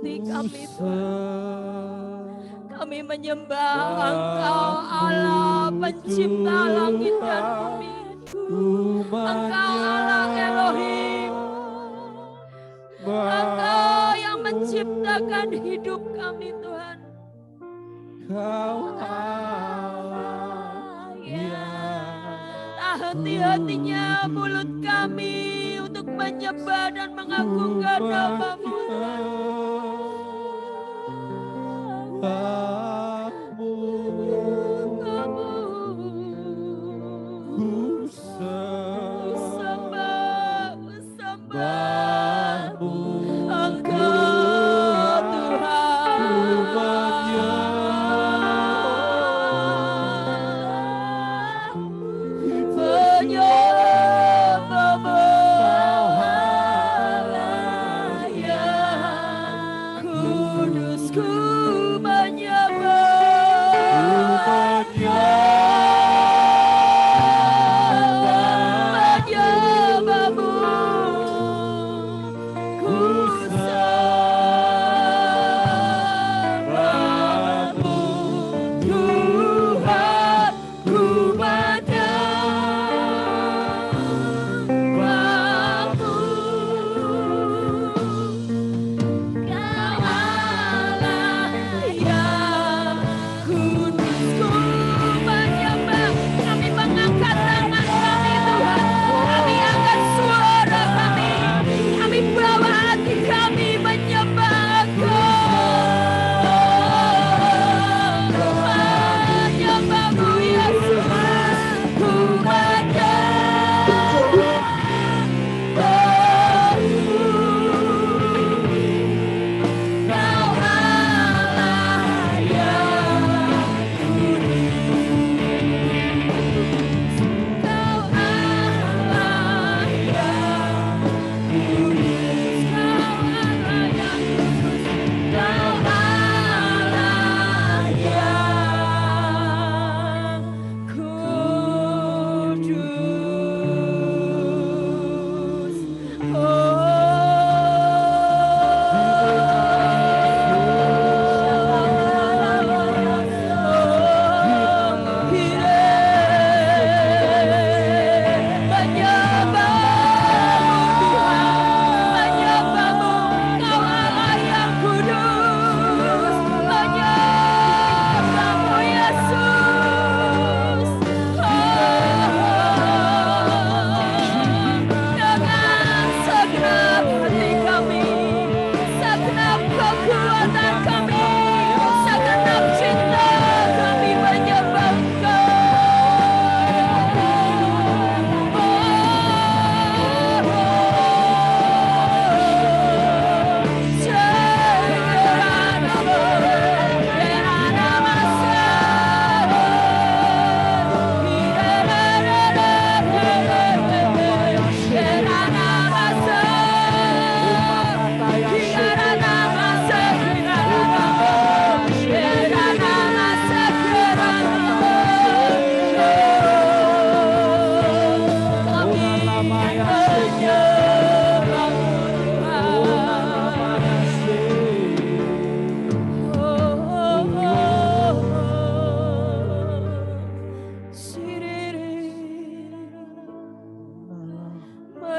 hati kami Tuhan. Kami menyembah Engkau Allah pencipta langit dan bumi. Engkau Allah Elohim. Engkau yang menciptakan hidup kami Tuhan. Kau Allah Tak henti-hentinya mulut kami untuk menyembah dan mengagungkan nama-Mu.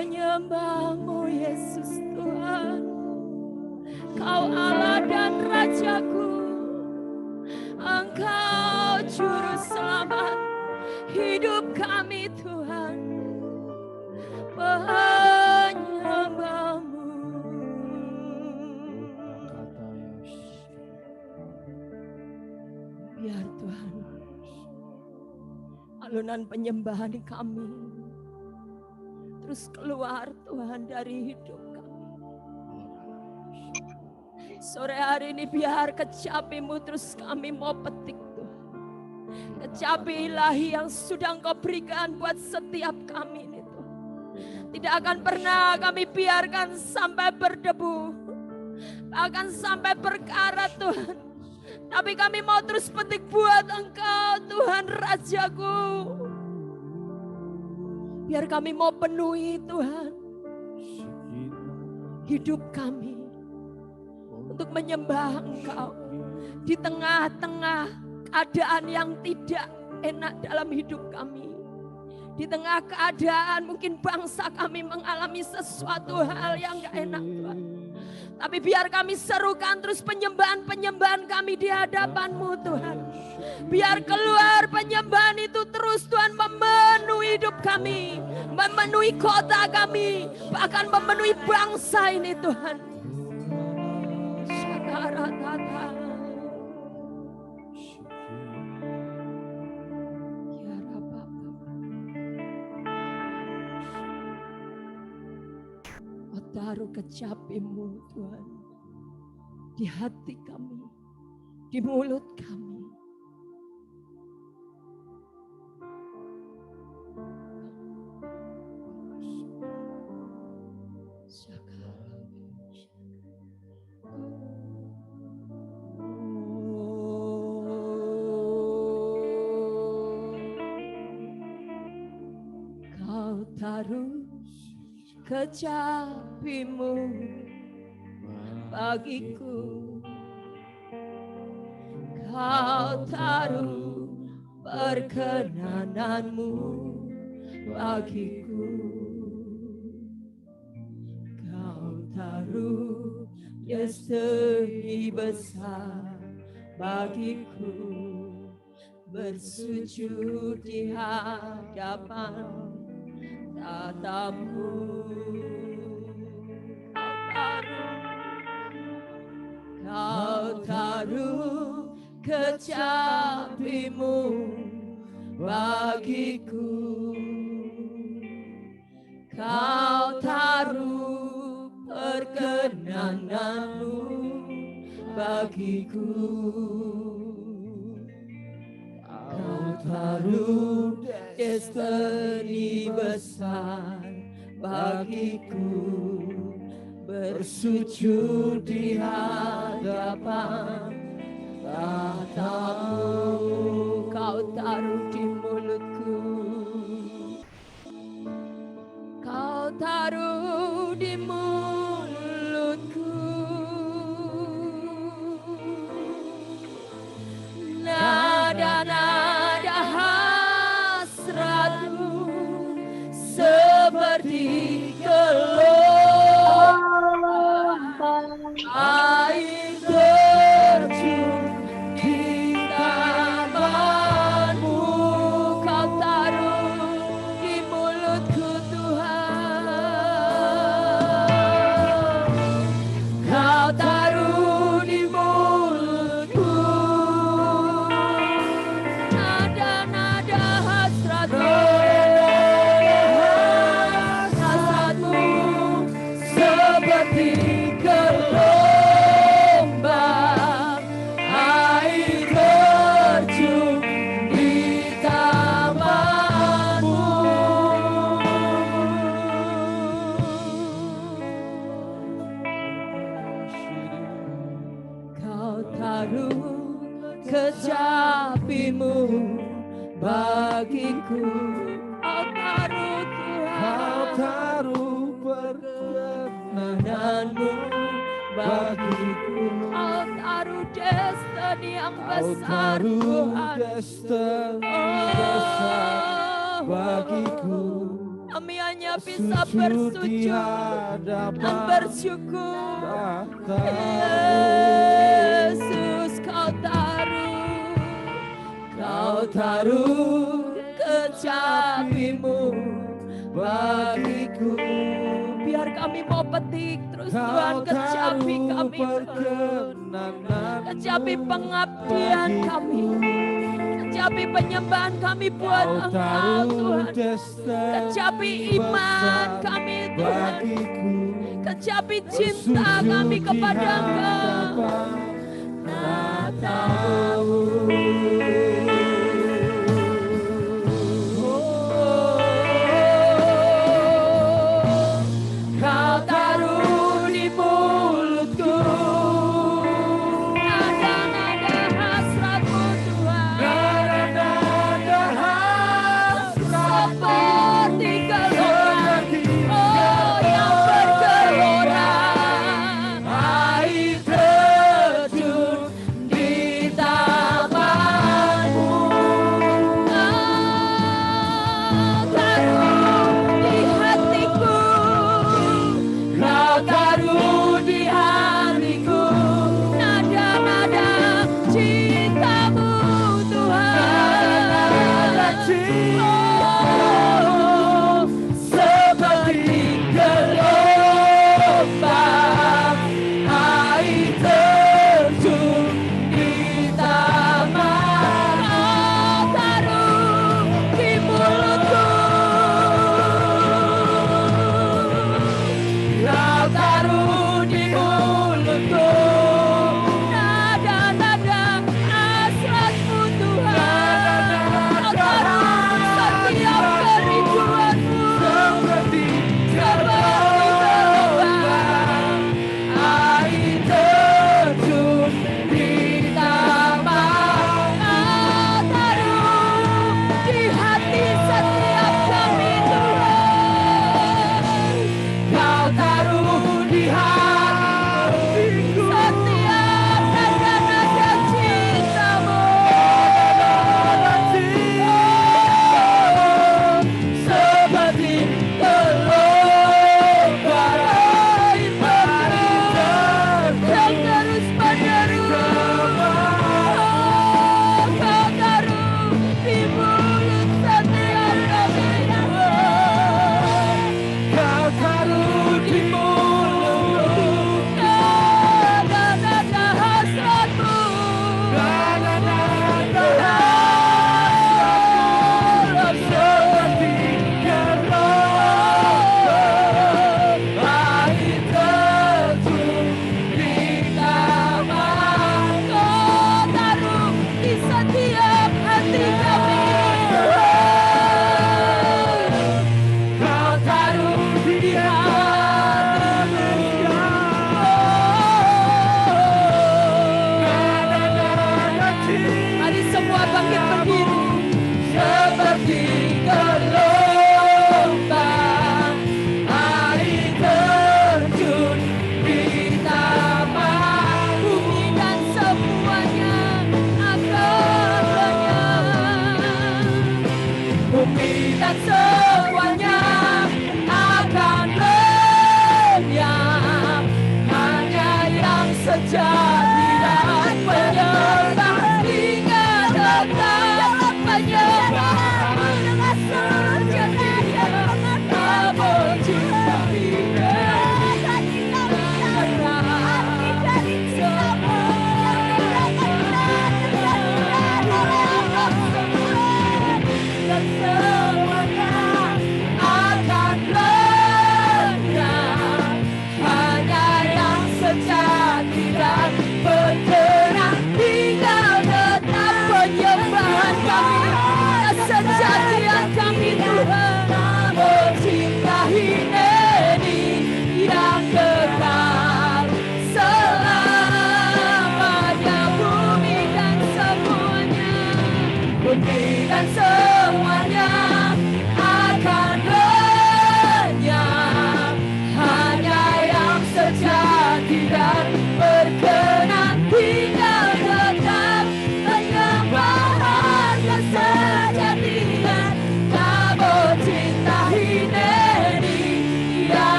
Menyembah-Mu Yesus Tuhan. Kau Allah dan Rajaku. Engkau Juru Selamat hidup kami Tuhan. Menyembah-Mu. Biar Tuhan alunan penyembahan kami terus keluar Tuhan dari hidup kami. Sore hari ini biar kecapi-Mu terus kami mau petik Tuhan. Kecapi ilahi yang sudah Engkau berikan buat setiap kami ini Tuhan. Tidak akan pernah kami biarkan sampai berdebu. Bahkan sampai berkarat Tuhan. Tapi kami mau terus petik buat Engkau Tuhan Rajaku. Biar kami mau penuhi Tuhan hidup kami untuk menyembah Engkau di tengah-tengah keadaan yang tidak enak dalam hidup kami. Di tengah keadaan mungkin bangsa kami mengalami sesuatu hal yang gak enak Tuhan. Tapi biar kami serukan terus penyembahan-penyembahan kami di hadapan-Mu Tuhan. Biar keluar penyembahan itu terus Tuhan memenuhi hidup kami. Memenuhi kota kami. Bahkan memenuhi bangsa ini Tuhan. Syakaratata. Ya Rabbah. Taruh kecapi-Mu Tuhan di hati kami, di mulut kami. Kau taruh kecapi-Mu bagiku, Kau taruh perkenanan-Mu bagiku, Kau taruh destiny besar bagiku, bersujud di hadapan tatamu. Kau taruh kecapi-Mu bagiku, Kau taruh perkenanan-Mu bagiku, Kau taruh destiny besar bagiku, bersujud di hadapan tahta-Mu. Kau taruh di mulutku, Kau taruh di mulutku, nada-nada hasrat-Mu seperti gelombang air terjun di taman-Mu. Kau taruh di mulutku Tuhan, Kau taruh di mulutku, nada-nada hasrat-Mu seperti gelombang air terjun di taman-Mu. Kau taruh kecapi-Mu bagiku, Kau taruh Tuhan, Kau taruh perkenanan-Mu bagiku, Kau taruh destiny yang Kau besar taruh Tuhan. destiny besar bagiku, Kami hanya bisa sujud di bersujud dan hadapan bersyukur. tahta-Mu. Yesus, Kau taruh kecapi-Mu bagiku. Biar kami mau petik terus Tuhan kecapi kami, kecapi pengabdian kami, kecapi penyembahan kami buat Engkau Tuhan, kecapi iman kami Tuhan, kecapi cinta kami kepada Engkau. Kau taruh di mulutku nada-nada hasrat-Mu Tuhan, nada-nada hasrat seperti gelombang, oh yang bergelora air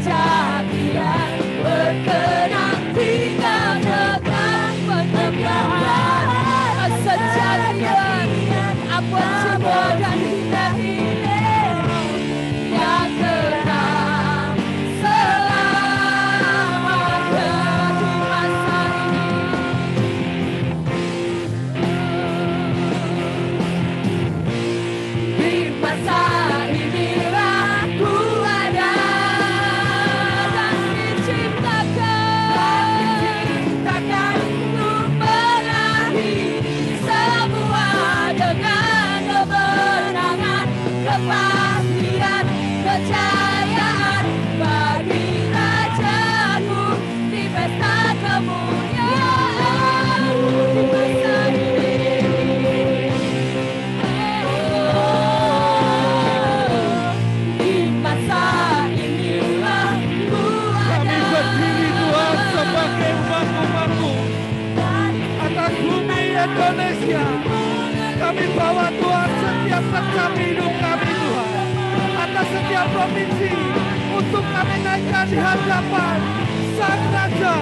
kesejatian, berkenan tinggal tetap penyembahan. Kesejatian, apa jiwa dan hidup yang tenang selamanya di masa ini. Di masa inilah ku ada dan diciptakan untuk mengakhiri semua dengan kebenaran, kepastian, kejayaan bagi rajaku di pesta kemuliaan di masa ini. Di masa inilah ku Kami ada berdiri Tuhan sebagai umat-umat-Mu atas bumi Indonesia. Kami bawa Tuhan setiap sekam hidup kami Tuhan, atas setiap provinsi, untuk kami naikkan di hadapan Sang Raja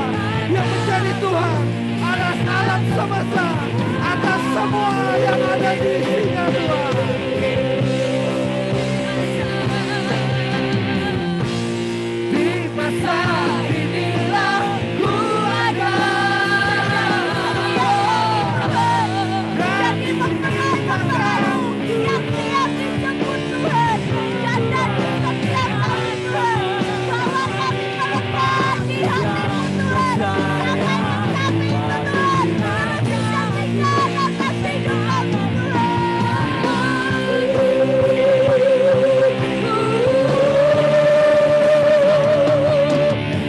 yang menjadi Tuhan atas alam semesta, atas semua yang ada di isinya Tuhan. di masa inilah ku ada dan diperkenalkan yang siap disebut Tuhan dan dari setiap kami Tuhan bahwa kami melekat di hatimu Tuhan sampai mencapai itu Tuhan berbicara atas hidup kami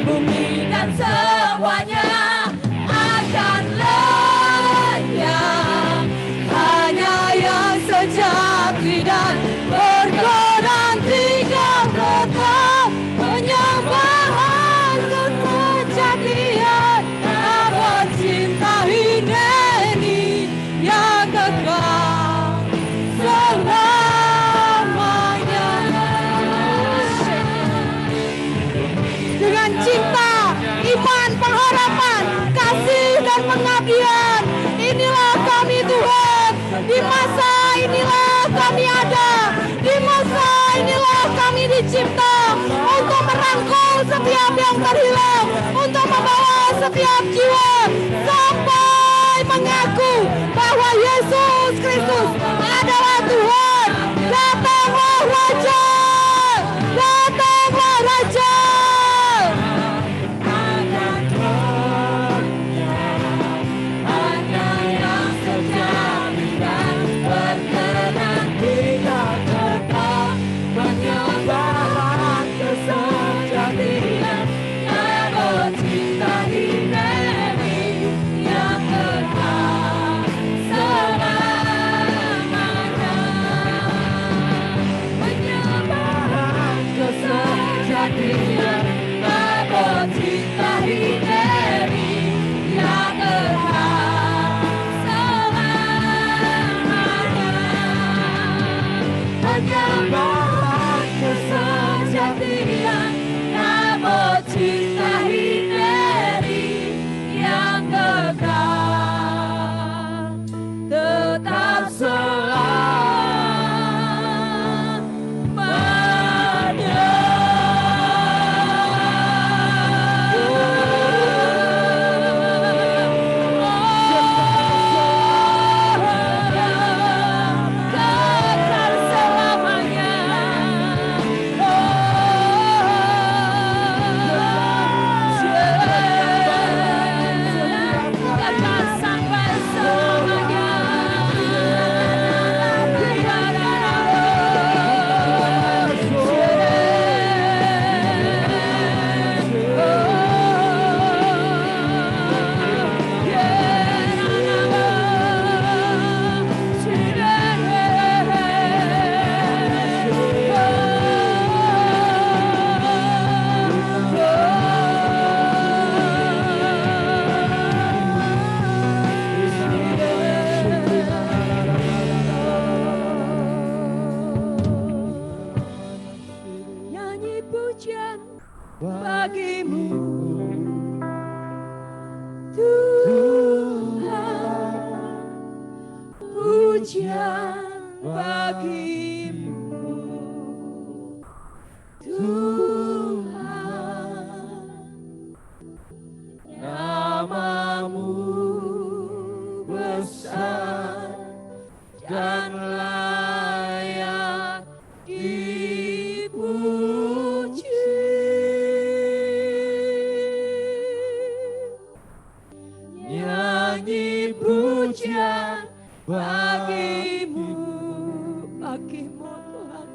bumi dan semuanya akan lenyap, hanya yang sejati dan berkenan tinggal tetap penyembahan kesejatian, abad cinta ini yang kekal selamanya. Dengan cinta, iman, pengharapan, kasih dan pengabdian, inilah kami Tuhan. Di masa inilah kami ada, di masa inilah kami dicipta untuk merangkul setiap yang terhilang, untuk membawa setiap jiwa sampai mengaku bahwa Yesus Kristus adalah Tuhan. Datanglah Raja, datanglah Raja. Hanya yang sejati dan berkenan tinggal tetap penyembahan kesejatian, abad cinta ini pujian bagimu, Tuhan. Namamu besar dan layak dipuji. Nyanyi pujian bagimu, bagimu Tuhan.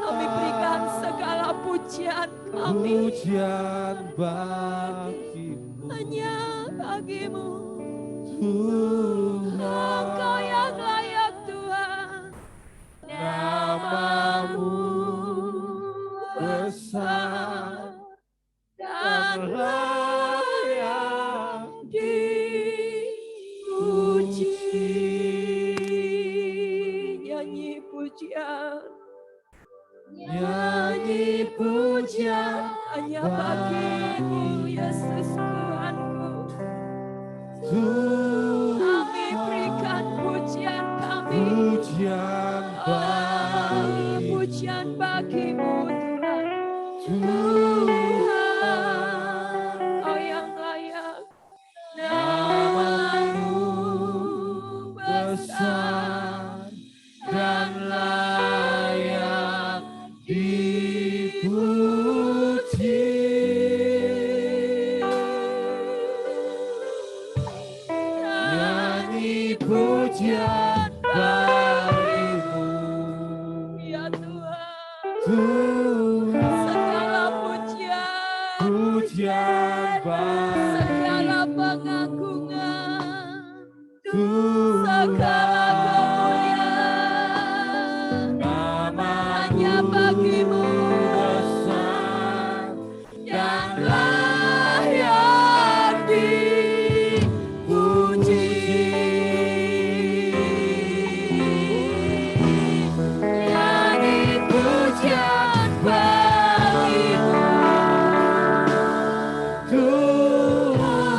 Kami berikan segala pujian kami, Pujian bagimu, hanya bagimu. Tuhan. Engkau yang layak Tuhan. Namamu besar dan layak dipuji. Nyanyi pujian, nyanyi pujian hanya bagimu, Yesus Tuhanku. Kami berikan pujian kami, Pujian bagimu, pujian bagimu Tuhan, Kau yang layak. Namamu besar dan layak dipuji. Nyanyi pujian bagimu, ya Tuhan. Segala pujian, pujian bagimu, segala pengagungan, Tuhan. segala kemuliaan hanya bagimu Besar dan layak dipuji. Nyanyi pujian bagimu, Tuhan.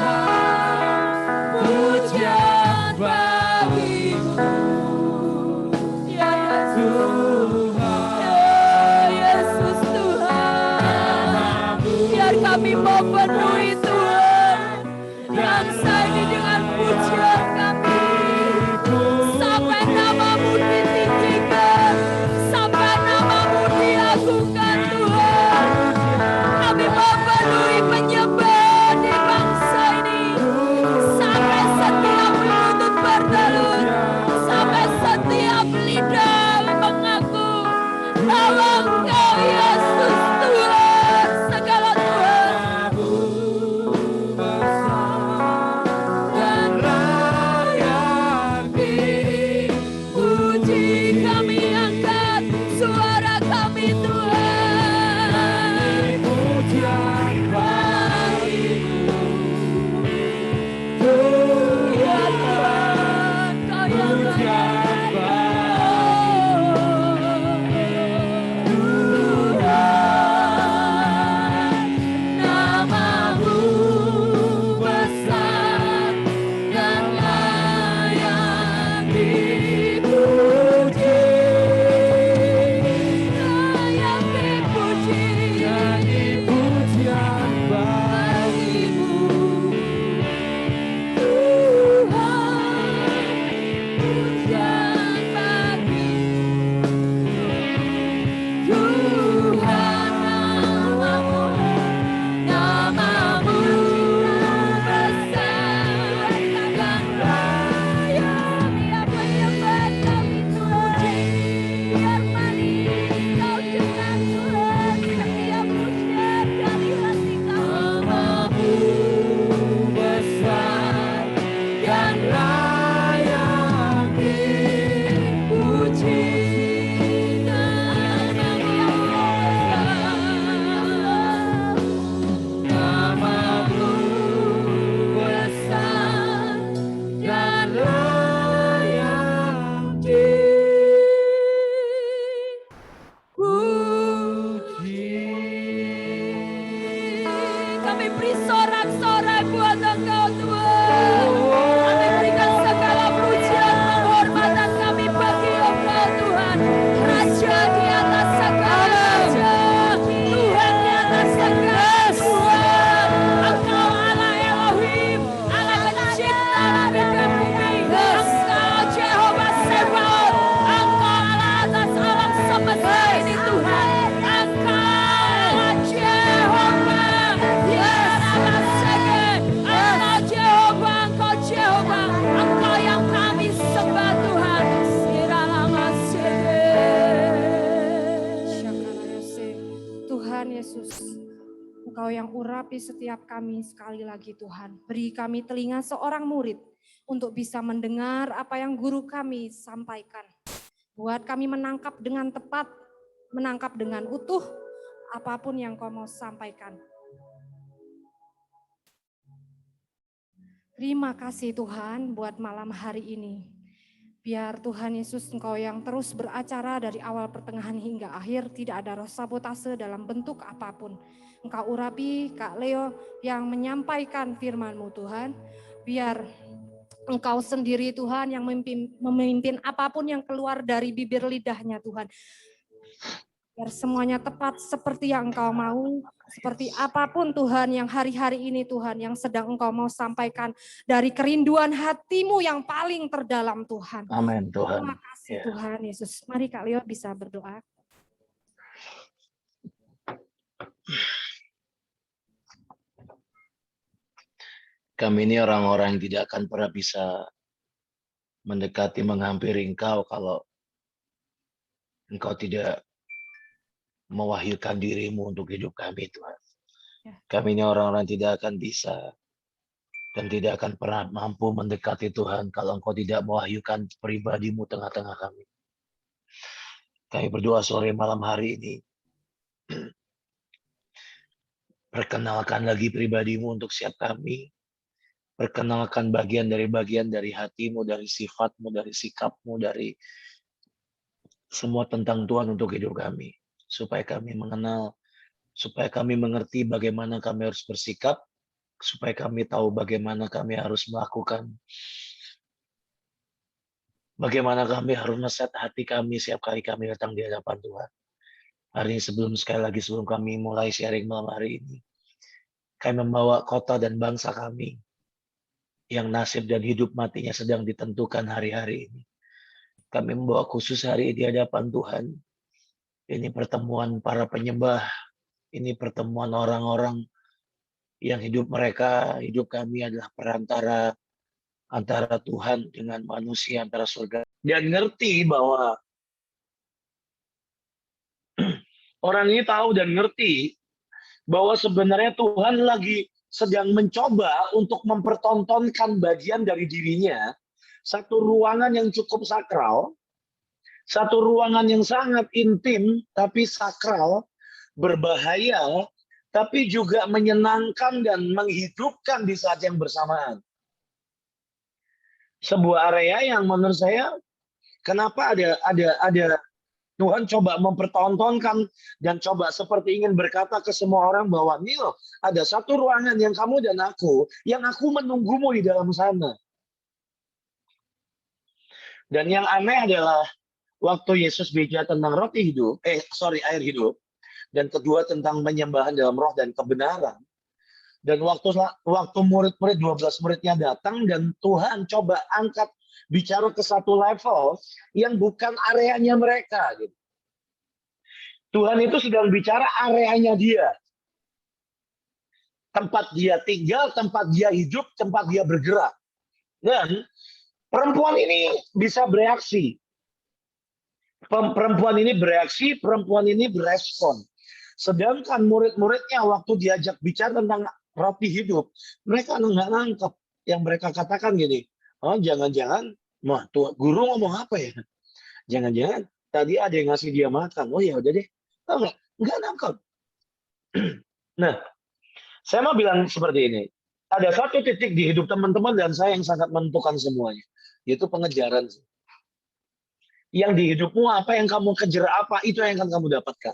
urapi setiap kami sekali lagi Tuhan. Beri kami telinga seorang murid untuk bisa mendengar apa yang guru kami sampaikan. Buat kami menangkap dengan tepat, menangkap dengan utuh apapun yang Kau mau sampaikan. Terima kasih Tuhan buat malam hari ini. Biar Tuhan Yesus Engkau yang terus beracara dari awal pertengahan hingga akhir, tidak ada roh sabotase dalam bentuk apapun. Engkau urapi Kak Leo yang menyampaikan firman-Mu Tuhan. Biar Engkau sendiri Tuhan yang memimpin apapun yang keluar dari bibir lidahnya Tuhan. Biar semuanya tepat seperti yang Engkau mau, seperti apapun Tuhan yang hari-hari ini Tuhan yang sedang Engkau mau sampaikan dari kerinduan hati-Mu yang paling terdalam Tuhan. Amin Tuhan. Terima kasih Tuhan Yesus. Mari Kak Leo bisa berdoa. Kami ini orang-orang yang tidak akan pernah bisa mendekati, menghampiri Engkau kalau Engkau tidak mewahyukan diri-Mu untuk hidup kami Tuhan. Kami ini orang-orang tidak akan bisa dan tidak akan pernah mampu mendekati Tuhan kalau Engkau tidak mewahyukan pribadi-Mu tengah-tengah kami. Kami berdoa sore malam hari ini. Perkenalkan lagi pribadi-Mu untuk setiap kami. Perkenalkan bagian dari hati-Mu, dari sifat-Mu, dari sikap-Mu, dari semua tentang Tuhan untuk hidup kami. Supaya kami mengenal, supaya kami mengerti bagaimana kami harus bersikap, supaya kami tahu bagaimana kami harus melakukan, bagaimana kami harus men-set hati kami setiap kali kami datang di hadapan Tuhan. Hari ini sebelum kami mulai sharing malam hari ini, kami membawa kota dan bangsa kami yang nasib dan hidup matinya sedang ditentukan hari-hari ini. Kami membawa khusus hari di hadapan Tuhan. Ini pertemuan para penyembah, ini pertemuan orang-orang yang hidup kami adalah perantara antara Tuhan dengan manusia, antara surga. Dan ngerti bahwa orang ini tahu dan ngerti bahwa sebenarnya Tuhan lagi sedang mencoba untuk mempertontonkan bagian dari dirinya, satu ruangan yang cukup sakral, satu ruangan yang sangat intim tapi sakral, berbahaya, tapi juga menyenangkan dan menghidupkan di saat yang bersamaan. Sebuah area yang menurut saya, kenapa ada Tuhan coba mempertontonkan dan coba seperti ingin berkata ke semua orang bahwa nih loh, ada satu ruangan yang kamu dan aku, yang aku menunggumu di dalam sana. Dan yang aneh adalah waktu Yesus bicara tentang air hidup, dan kedua tentang penyembahan dalam roh dan kebenaran. Dan waktu murid-murid 12 muridnya datang dan Tuhan coba angkat bicara ke satu level yang bukan areanya mereka. Gitu. Tuhan itu sedang bicara areanya dia. Tempat dia tinggal, tempat dia hidup, tempat dia bergerak. Dan perempuan ini bisa bereaksi. Perempuan ini bereaksi, perempuan ini berespon. Sedangkan murid-muridnya waktu diajak bicara tentang roti hidup, mereka nggak nangkep. Yang mereka katakan gini, oh jangan-jangan, guru ngomong apa ya? Jangan-jangan tadi ada yang ngasih dia makan. Oh ya udah deh, nggak nangkep. Nah, saya mau bilang seperti ini. Ada satu titik di hidup teman-teman dan saya yang sangat menentukan semuanya, yaitu pengejaran. Yang di hidupmu apa yang kamu kejar apa itu yang akan kamu dapatkan.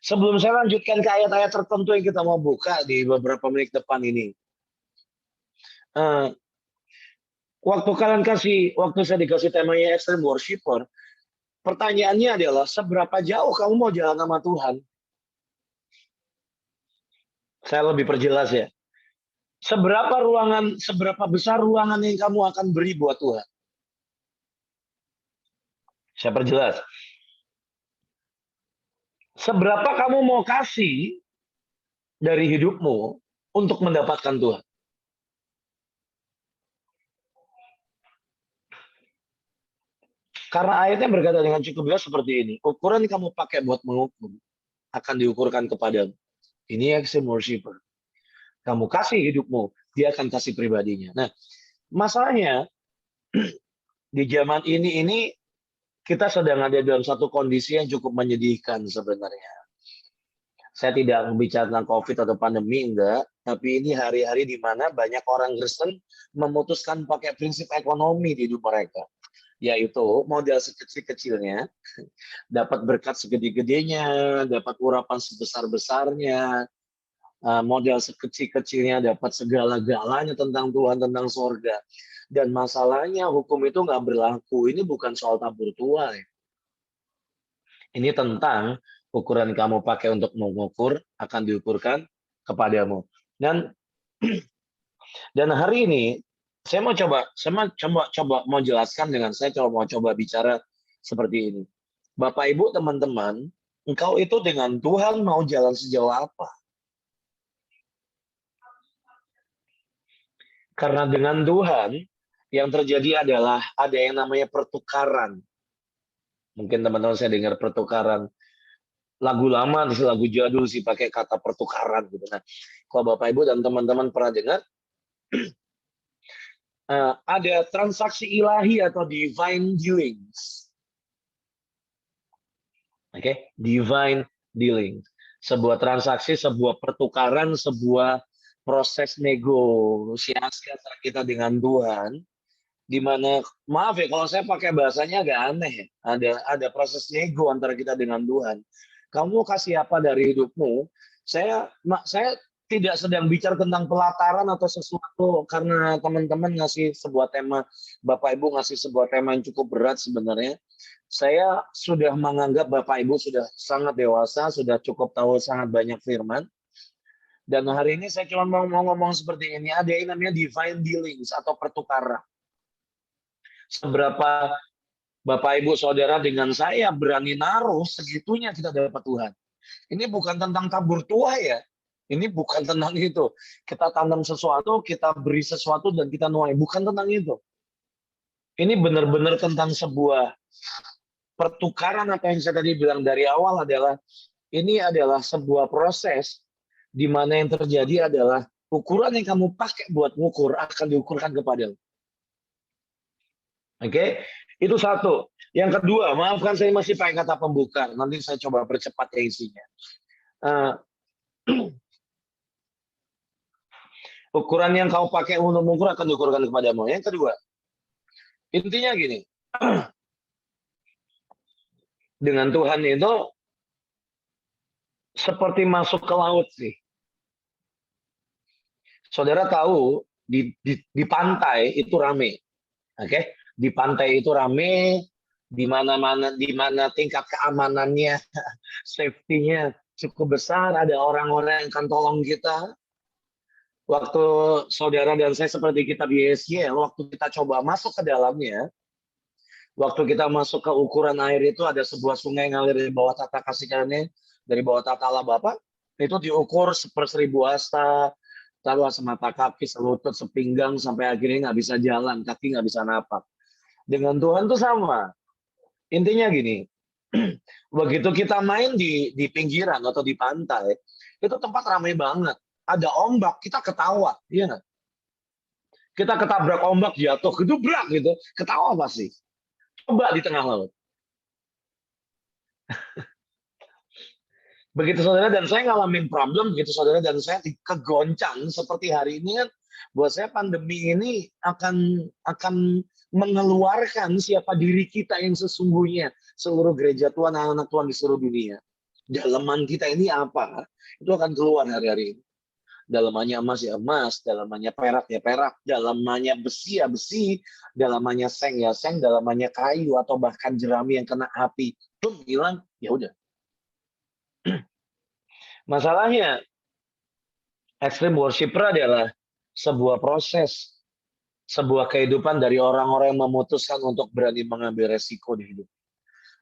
Sebelum saya lanjutkan ke ayat-ayat tertentu yang kita mau buka di beberapa menit depan ini. Waktu saya dikasih temanya Extreme Worshipper, pertanyaannya adalah seberapa jauh kamu mau jalan sama Tuhan? Saya lebih perjelas ya. Seberapa besar ruangan yang kamu akan beri buat Tuhan? Saya perjelas. Seberapa kamu mau kasih dari hidupmu untuk mendapatkan Tuhan? Karena ayatnya berkata dengan cukup jelas seperti ini. Ukuran yang kamu pakai buat mengukur akan diukurkan kepadamu. Ini extreme worshiper. Kamu kasih hidupmu, dia akan kasih pribadinya. Nah, masalahnya di zaman ini kita sedang ada dalam satu kondisi yang cukup menyedihkan sebenarnya. Saya tidak berbicara tentang COVID atau pandemi, enggak. Tapi ini hari-hari di mana banyak orang Kristen memutuskan pakai prinsip ekonomi di hidup mereka. Yaitu modal sekecil-kecilnya, dapat berkat segede-gedenya, dapat urapan sebesar-besarnya, modal sekecil-kecilnya dapat segala-galanya tentang Tuhan, tentang sorga. Dan masalahnya hukum itu nggak berlaku. Ini bukan soal tabur tuai. Ini tentang ukuran kamu pakai untuk mengukur akan diukurkan kepadamu. Dan hari ini saya mau jelaskan dengan saya mau coba bicara seperti ini. Bapak Ibu teman-teman, engkau itu dengan Tuhan mau jalan sejauh apa? Karena dengan Tuhan yang terjadi adalah ada yang namanya pertukaran. Mungkin teman-teman saya dengar pertukaran. Lagu lama, lagu jadul sih pakai kata pertukaran gitu. Nah, kalau Bapak Ibu dan teman-teman pernah dengar, ada transaksi ilahi atau divine dealings. Oke, divine dealing. Sebuah transaksi, sebuah pertukaran, sebuah proses negosiasi antara kita dengan Tuhan. Di mana, maaf ya kalau saya pakai bahasanya agak aneh. Ada proses nego antara kita dengan Tuhan. Kamu kasih apa dari hidupmu? Saya tidak sedang bicara tentang pelataran atau sesuatu karena teman-teman ngasih sebuah tema, Bapak Ibu ngasih sebuah tema yang cukup berat sebenarnya. Saya sudah menganggap Bapak Ibu sudah sangat dewasa, sudah cukup tahu sangat banyak firman. Dan hari ini saya cuma mau ngomong seperti ini, ada yang namanya divine dealings atau pertukaran. Seberapa Bapak Ibu Saudara dengan saya berani naruh segitunya kita dapat Tuhan. Ini bukan tentang tabur tuai ya. Ini bukan tentang itu. Kita tanam sesuatu, kita beri sesuatu dan kita nuai. Bukan tentang itu. Ini benar-benar tentang sebuah pertukaran apa yang saya tadi bilang dari awal adalah ini adalah sebuah proses di mana yang terjadi adalah ukuran yang kamu pakai buat mengukur akan diukurkan kepadamu. Oke, itu satu. Yang kedua, maafkan saya masih pakai kata pembuka. Nanti saya coba percepat ya isinya. Ukuran yang kau pakai untuk mengukur akan diukurkan kepadamu. Yang kedua, intinya gini. Dengan Tuhan itu seperti masuk ke laut sih. Saudara tahu di pantai itu rame. Oke? Di pantai itu rame, di mana tingkat keamanannya, safety-nya cukup besar, ada orang-orang yang akan tolong kita. Waktu saudara dan saya seperti kita di ESY, waktu kita coba masuk ke dalamnya, waktu kita masuk ke ukuran air itu ada sebuah sungai yang ngalir dari bawah tata kasih karunia, dari bawah tata Allah Bapa, itu diukur 1/1000 hasta, taruh semata kaki, selutut, sepinggang, sampai akhirnya nggak bisa jalan, kaki nggak bisa napak. Dengan Tuhan tuh sama. Intinya gini, begitu kita main di pinggiran atau di pantai, itu tempat ramai banget. Ada ombak, kita ketawa, iya nggak? Kita ketabrak ombak, jatuh, gedubrak gitu, ketawa pasti. Coba di tengah laut. Begitu saudara dan saya ngalamin problem, begitu saudara dan saya kegoncang seperti hari ini kan, buat saya pandemi ini akan mengeluarkan siapa diri kita yang sesungguhnya, seluruh gereja Tuhan, anak-anak Tuhan di seluruh dunia. Dalaman kita ini apa? Itu akan keluar hari-hari ini. Dalamannya emas ya emas, dalamannya perak ya perak, dalamannya besi ya besi, dalamannya seng ya seng, dalamannya kayu atau bahkan jerami yang kena api. Tuh hilang, ya udah. Masalahnya, extreme worshiper adalah sebuah proses, sebuah kehidupan dari orang-orang yang memutuskan untuk berani mengambil resiko di hidup.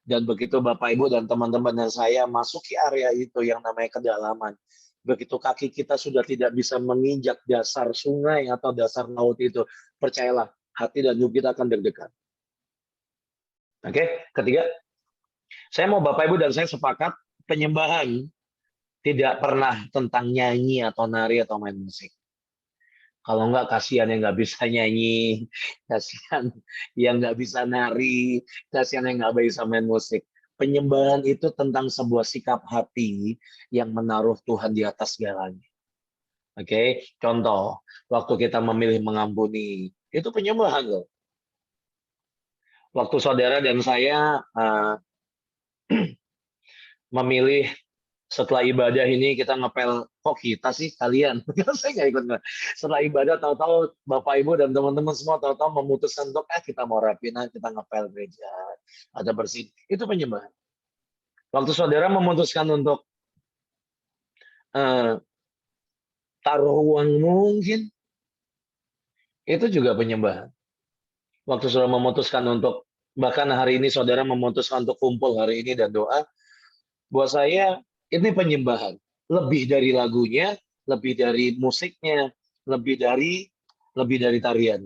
Dan begitu Bapak Ibu dan teman-teman dan saya masuki area itu yang namanya kedalaman, begitu kaki kita sudah tidak bisa menginjak dasar sungai atau dasar laut itu, percayalah, hati dan hidup kita akan deg-degan. Oke, ketiga, saya mau Bapak Ibu dan saya sepakat penyembahan Tidak pernah tentang nyanyi atau nari atau main musik. Kalau enggak, kasihan yang nggak bisa nyanyi, kasihan yang nggak bisa nari, kasihan yang nggak bisa main musik. Penyembahan itu tentang sebuah sikap hati yang menaruh Tuhan di atas segalanya. Oke, contoh, waktu kita memilih mengampuni, itu penyembahan loh. Waktu saudara dan saya memilih setelah ibadah ini kita ngepel, kok kita sih kalian? Saya nggak ikut. Setelah ibadah tahu-tahu Bapak Ibu dan teman-teman semua tahu-tahu memutuskan untuk kita mau rapin, kita ngepel gereja, ada bersih. Itu penyembahan. Waktu saudara memutuskan untuk taruh uang mungkin, itu juga penyembahan. Waktu saudara memutuskan untuk, bahkan hari ini saudara memutuskan untuk kumpul hari ini dan doa, buat saya ini penyembahan. Lebih dari lagunya, lebih dari musiknya, lebih dari tarian.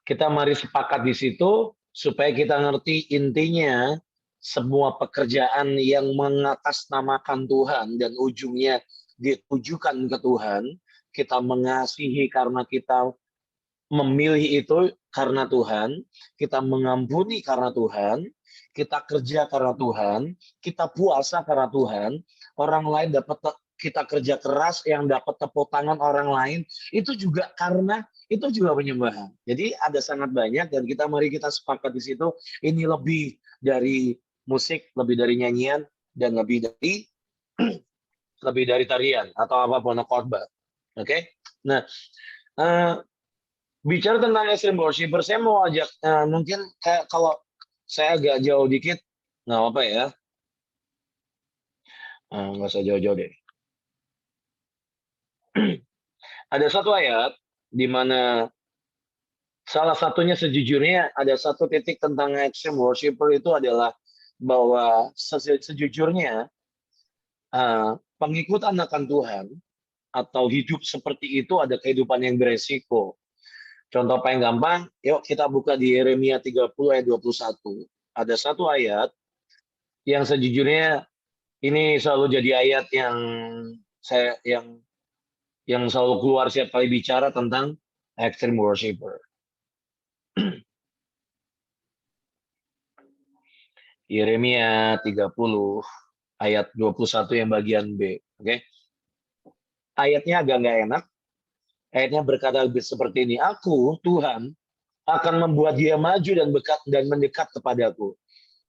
Kita mari sepakat di situ supaya kita ngerti intinya semua pekerjaan yang mengatasnamakan Tuhan dan ujungnya ditujukan ke Tuhan. Kita mengasihi karena kita memilih itu karena Tuhan, kita mengampuni karena Tuhan, kita kerja karena Tuhan, kita puasa karena Tuhan, orang lain dapat, kita kerja keras yang dapat tepuk tangan orang lain, itu juga karena itu juga penyembahan. Jadi ada sangat banyak dan mari kita sepakat di situ, ini lebih dari musik, lebih dari nyanyian, dan lebih dari tarian atau apapun khotbah. Oke? Nah, bicara tentang extreme worshiper, saya mau ajak, mungkin kalau saya agak jauh dikit, nggak apa-apa ya. Nggak usah jauh-jauh deh. Ada satu ayat di mana salah satunya sejujurnya ada satu titik tentang extreme worshiper itu adalah bahwa sejujurnya pengikutan akan Tuhan atau hidup seperti itu ada kehidupan yang beresiko. Contoh paling gampang, yuk kita buka di Yeremia 30 ayat 21. Ada satu ayat yang sejujurnya ini selalu jadi ayat yang selalu keluar setiap kali bicara tentang extreme worshiper. Yeremia 30 ayat 21 yang bagian B. Oke. Ayatnya agak nggak enak. Ayatnya berkata seperti ini, aku, Tuhan, akan membuat dia maju dan mendekat kepadaku.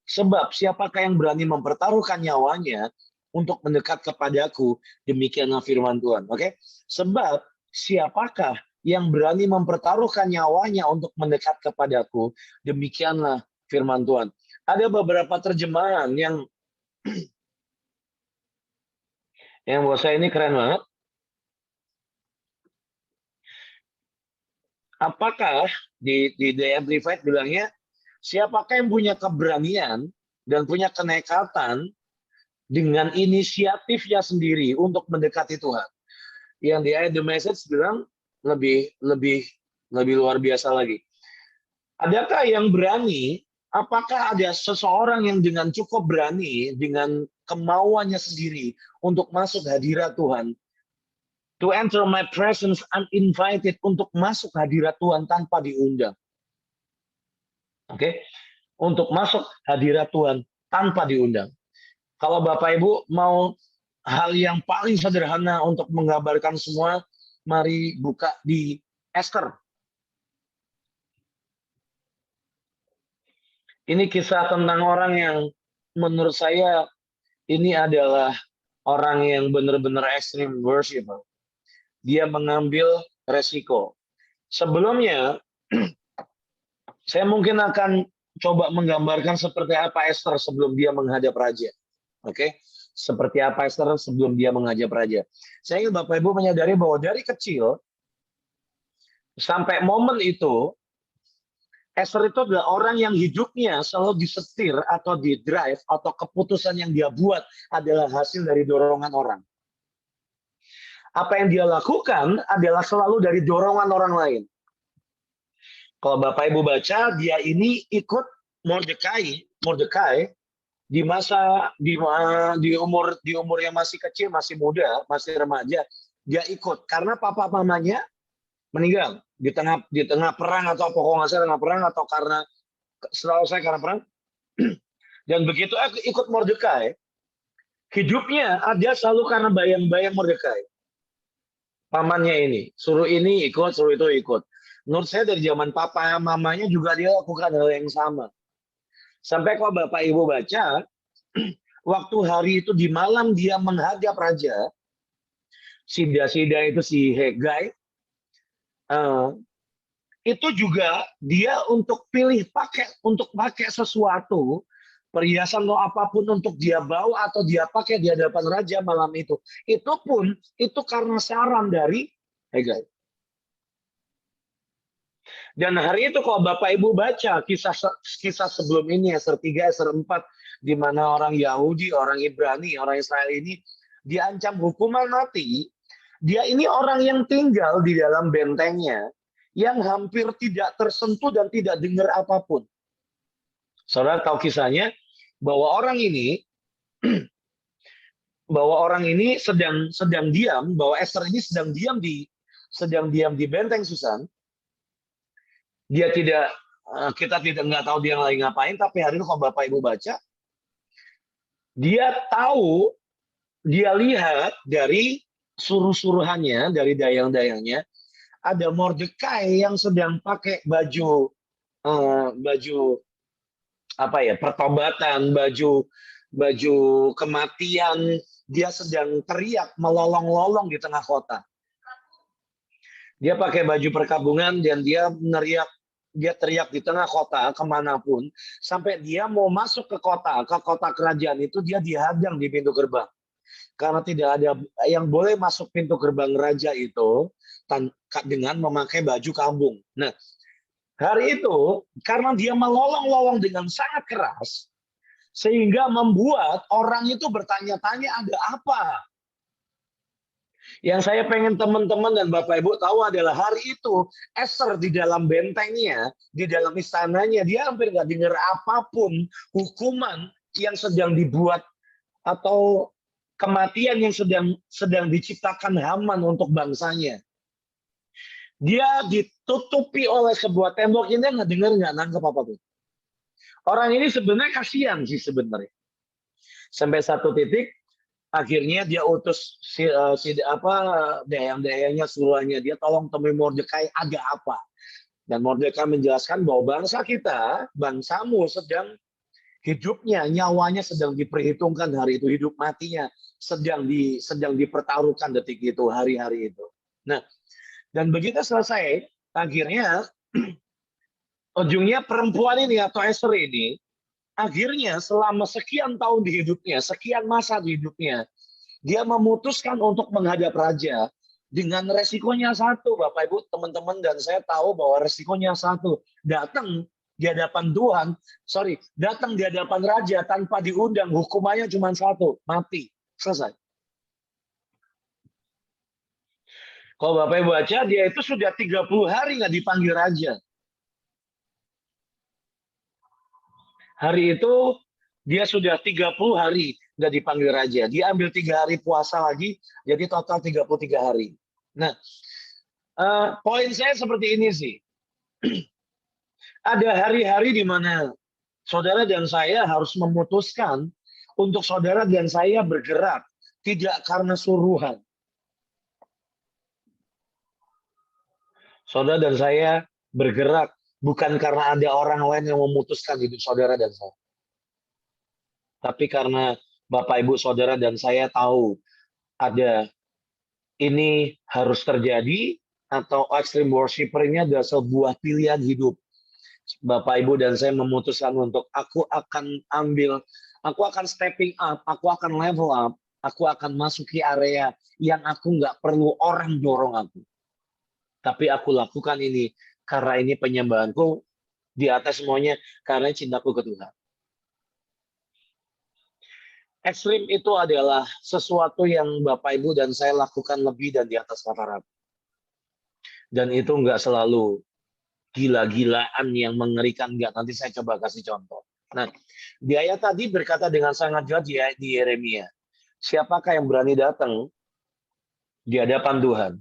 Sebab siapakah yang berani mempertaruhkan nyawanya untuk mendekat kepadaku, demikianlah firman Tuhan. Oke? Sebab siapakah yang berani mempertaruhkan nyawanya untuk mendekat kepadaku, demikianlah firman Tuhan. Ada beberapa terjemahan yang buat saya ini keren banget. Apakah di The Amplified bilangnya, siapakah yang punya keberanian dan punya kenekatan dengan inisiatifnya sendiri untuk mendekati Tuhan? Yang di ayat The Message bilang lebih luar biasa lagi. Adakah yang berani? Apakah ada seseorang yang dengan cukup berani dengan kemauannya sendiri untuk masuk hadirat Tuhan? To enter my presence uninvited, untuk masuk hadirat Tuhan tanpa diundang. Oke? Untuk masuk hadirat Tuhan tanpa diundang. Kalau Bapak Ibu mau hal yang paling sederhana untuk menggambarkan semua, mari buka di Esther. Ini kisah tentang orang yang menurut saya ini adalah orang yang benar-benar extreme worshiper. Dia mengambil resiko. Sebelumnya, saya mungkin akan coba menggambarkan seperti apa Esther sebelum dia menghadap raja. Oke? Seperti apa Esther sebelum dia menghadap raja. Saya ingin Bapak Ibu menyadari bahwa dari kecil sampai momen itu, Esther itu adalah orang yang hidupnya selalu disetir atau didrive atau keputusan yang dia buat adalah hasil dari dorongan orang. Apa yang dia lakukan adalah selalu dari dorongan orang lain. Kalau Bapak Ibu baca, dia ini ikut Mordekai di umur yang masih kecil, masih muda, masih remaja, dia ikut karena papa mamanya meninggal di tengah perang atau pokoknya saya tengah perang atau karena setahu saya karena perang. Dan begitu aku ikut Mordekai, hidupnya ada selalu karena bayang-bayang Mordekai. Pamannya ini ikut, suruh itu ikut. Menurut saya dari zaman papa mamanya juga dia lakukan hal yang sama. Sampai kalau Bapak Ibu baca, waktu hari itu di malam dia menghadap raja, Sida itu si Hegai, itu juga dia untuk pakai sesuatu, perhiasan atau apapun untuk dia bawa atau dia pakai di hadapan raja malam itu. Itu pun itu karena saran dari Hegai. Dan hari itu kalau Bapak Ibu baca kisah sebelum ini, Esra 3, Esra 4, di mana orang Yahudi, orang Ibrani, orang Israel ini diancam hukuman mati. Dia ini orang yang tinggal di dalam bentengnya, yang hampir tidak tersentuh dan tidak dengar apapun. Saudara tahu kisahnya, bahwa orang ini sedang diam, bahwa Esra ini sedang diam di benteng Susan. Dia kita nggak tahu dia lagi ngapain, tapi hari itu kalau Bapak Ibu baca, dia lihat dari suruh-suruhannya, dari dayang-dayangnya, ada Mordekai yang sedang pakai baju pertobatan, baju kematian, dia sedang teriak melolong-lolong di tengah kota. Dia pakai baju perkabungan dan dia teriak di tengah kota kemanapun, sampai dia mau masuk ke kota kerajaan itu, dia dihadang di pintu gerbang. Karena tidak ada yang boleh masuk pintu gerbang raja itu dengan memakai baju kambung. Nah, hari itu karena dia melolong-lolong dengan sangat keras, sehingga membuat orang itu bertanya-tanya ada apa. Yang saya pengen teman-teman dan Bapak Ibu tahu adalah hari itu Esra di dalam bentengnya, di dalam istananya, dia hampir nggak dengar apapun hukuman yang sedang dibuat atau kematian yang sedang diciptakan Haman untuk bangsanya. Dia ditutupi oleh sebuah tembok, ini nggak dengar, nggak nangkep apapun. Orang ini sebenarnya kasihan sih sebenarnya. Sampai satu titik akhirnya dia utus dayang-dayangnya, suruhannya, dia tolong temui Mordekai, ada apa? Dan Mordekai menjelaskan bahwa bangsa kita, bangsamu sedang hidupnya, nyawanya sedang diperhitungkan hari itu, hidup matinya sedang dipertaruhkan detik itu, hari-hari itu. Nah, dan begitu selesai, akhirnya ujungnya perempuan ini atau Esra ini, akhirnya selama sekian tahun di hidupnya, sekian masa di hidupnya, dia memutuskan untuk menghadap raja dengan resikonya satu, Bapak Ibu, teman-teman, dan saya tahu bahwa resikonya satu, datang di hadapan raja tanpa diundang, hukumannya cuma satu, mati, selesai. Kalau Bapak Ibu baca, dia itu sudah 30 hari nggak dipanggil raja. Hari itu dia sudah 30 hari nggak dipanggil raja. Dia ambil 3 hari puasa lagi, jadi total 33 hari. Nah, poin saya seperti ini sih. Ada hari-hari di mana saudara dan saya harus memutuskan untuk saudara dan saya bergerak, tidak karena suruhan. Saudara dan saya bergerak bukan karena ada orang lain yang memutuskan hidup saudara dan saya. Tapi karena Bapak, Ibu, Saudara, dan saya tahu ada ini harus terjadi, atau extreme worshiper ini adalah sebuah pilihan hidup. Bapak, Ibu, dan saya memutuskan untuk aku akan stepping up, aku akan level up, aku akan masuki area yang aku nggak perlu orang dorong aku. Tapi aku lakukan ini karena ini penyembahanku di atas semuanya, karena cintaku ke Tuhan. Ekstrim itu adalah sesuatu yang Bapak, Ibu, dan saya lakukan lebih dan di atas rata-rata. Dan itu nggak selalu gila-gilaan yang mengerikan, nggak. Nanti saya coba kasih contoh. Nah, di ayat tadi berkata dengan sangat jelas di Yeremia, siapakah yang berani datang di hadapan Tuhan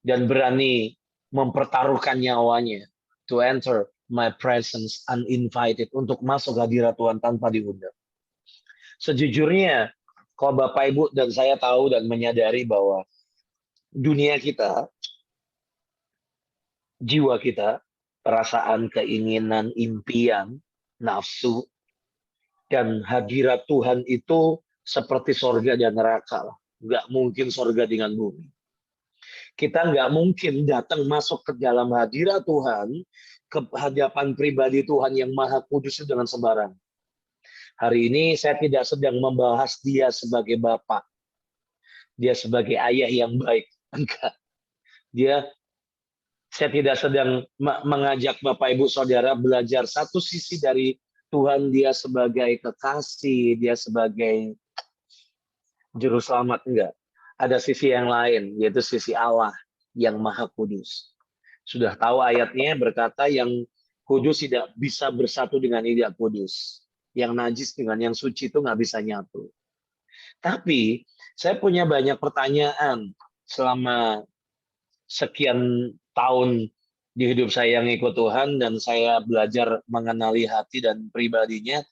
dan berani mempertaruhkan nyawanya to enter my presence uninvited, untuk masuk hadirat Tuhan tanpa diundang. Sejujurnya, kalau Bapak Ibu dan saya tahu dan menyadari bahwa dunia kita, jiwa kita, perasaan, keinginan, impian, nafsu, dan hadirat Tuhan itu seperti sorga dan neraka. Nggak mungkin sorga dengan bumi. Kita nggak mungkin datang masuk ke dalam hadirat Tuhan, ke hadapan pribadi Tuhan yang Maha Kudus dengan sembarang. Hari ini saya tidak sedang membahas dia sebagai Bapak. Dia sebagai ayah yang baik. Enggak. Saya tidak sedang mengajak Bapak Ibu Saudara belajar satu sisi dari Tuhan, dia sebagai kekasih, dia sebagai juru selamat. Enggak. Ada sisi yang lain, yaitu sisi Allah yang Maha Kudus. Sudah tahu ayatnya berkata yang kudus tidak bisa bersatu dengan tidak kudus. Yang najis dengan yang suci itu nggak bisa nyatu. Tapi saya punya banyak pertanyaan selama sekian tahun di hidup saya yang ikut Tuhan, dan saya belajar mengenali hati dan pribadinya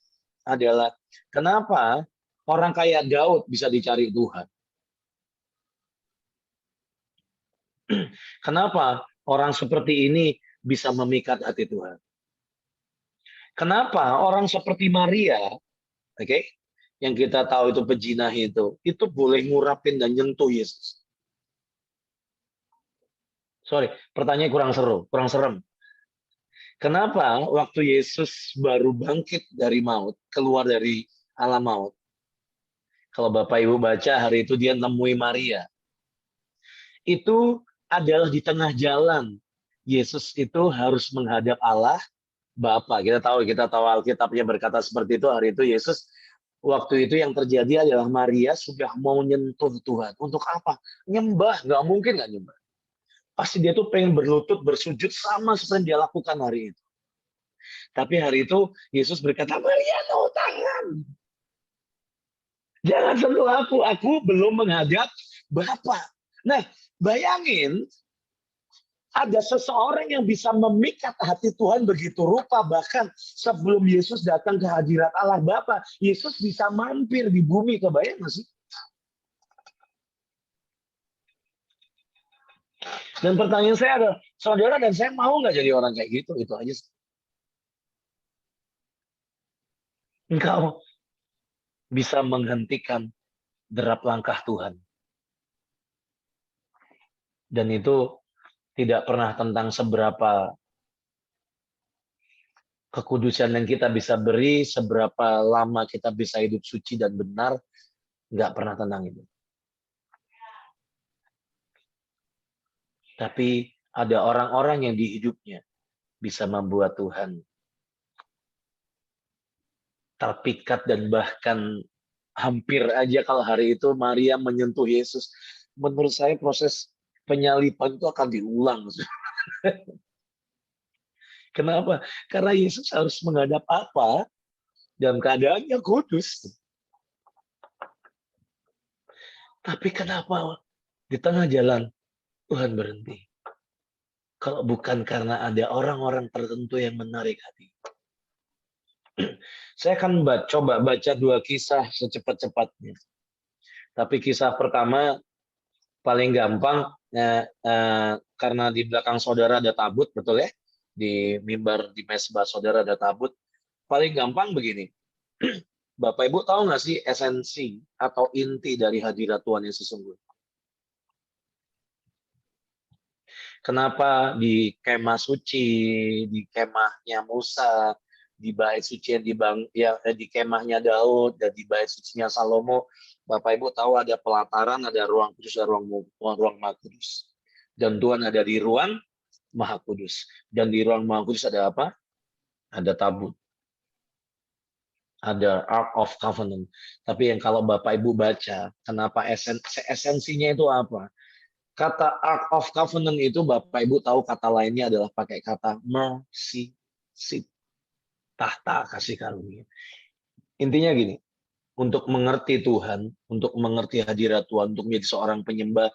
adalah kenapa orang kayak Daud bisa dicari Tuhan? Kenapa orang seperti ini bisa memikat hati Tuhan? Kenapa orang seperti Maria, oke, yang kita tahu itu pejinah itu boleh ngurapin dan nyentuh Yesus? Sorry, pertanyaan kurang serem. Kenapa waktu Yesus baru bangkit dari maut, keluar dari alam maut, kalau Bapak Ibu baca hari itu dia nemui Maria, itu adalah di tengah jalan. Yesus itu harus menghadap Allah Bapa. Kita tahu Alkitabnya berkata seperti itu. Hari itu Yesus, waktu itu yang terjadi adalah Maria sudah mau nyentuh Tuhan. Untuk apa? Nyembah. Nggak mungkin nggak nyembah. Pasti dia tuh pengen berlutut, bersujud sama seperti yang dia lakukan hari itu. Tapi hari itu Yesus berkata, Maria, no tangan. Jangan sentuh aku belum menghadap Bapa. Nah, bayangin, ada seseorang yang bisa memikat hati Tuhan begitu rupa, bahkan sebelum Yesus datang ke hadirat Allah Bapa, Yesus bisa mampir di bumi, kebayang nggak sih? Dan pertanyaan saya adalah, saudara dan saya mau nggak jadi orang kayak gitu? Itu aja. Engkau bisa menghentikan derap langkah Tuhan. Dan itu tidak pernah tentang seberapa kekudusan yang kita bisa beri, seberapa lama kita bisa hidup suci dan benar, nggak pernah tentang itu. Tapi ada orang-orang yang di hidupnya bisa membuat Tuhan terpikat, dan bahkan hampir aja kalau hari itu Maria menyentuh Yesus. Menurut saya proses penyalipan itu akan diulang. Kenapa? Karena Yesus harus menghadap apa dalam keadaannya kudus. Tapi kenapa di tengah jalan Tuhan berhenti? Kalau bukan karena ada orang-orang tertentu yang menarik hati. Saya akan coba baca 2 kisah secepat-cepatnya. Tapi kisah pertama paling gampang, karena di belakang saudara ada tabut, betul ya? Di mimbar, di mesbah saudara ada tabut. Paling gampang begini. Bapak Ibu tahu nggak sih esensi atau inti dari hadirat Tuhan yang sesungguhnya? Kenapa di kemah suci, di kemahnya Musa, di bait suci di kemahnya Daud, dan di bait sucinya Salomo, Bapak Ibu tahu ada pelataran, ada ruang kudus, ada ruang Maha Kudus. Dan Tuhan ada di ruang Maha Kudus. Dan di ruang Maha Kudus ada apa? Ada tabut. Ada Ark of Covenant. Tapi yang kalau Bapak Ibu baca, kenapa esensinya itu apa? Kata Ark of Covenant itu Bapak Ibu tahu kata lainnya adalah pakai kata mercy seat. tahta kasih karunia. Intinya gini, untuk mengerti Tuhan, untuk mengerti hadirat Tuhan, untuk menjadi seorang penyembah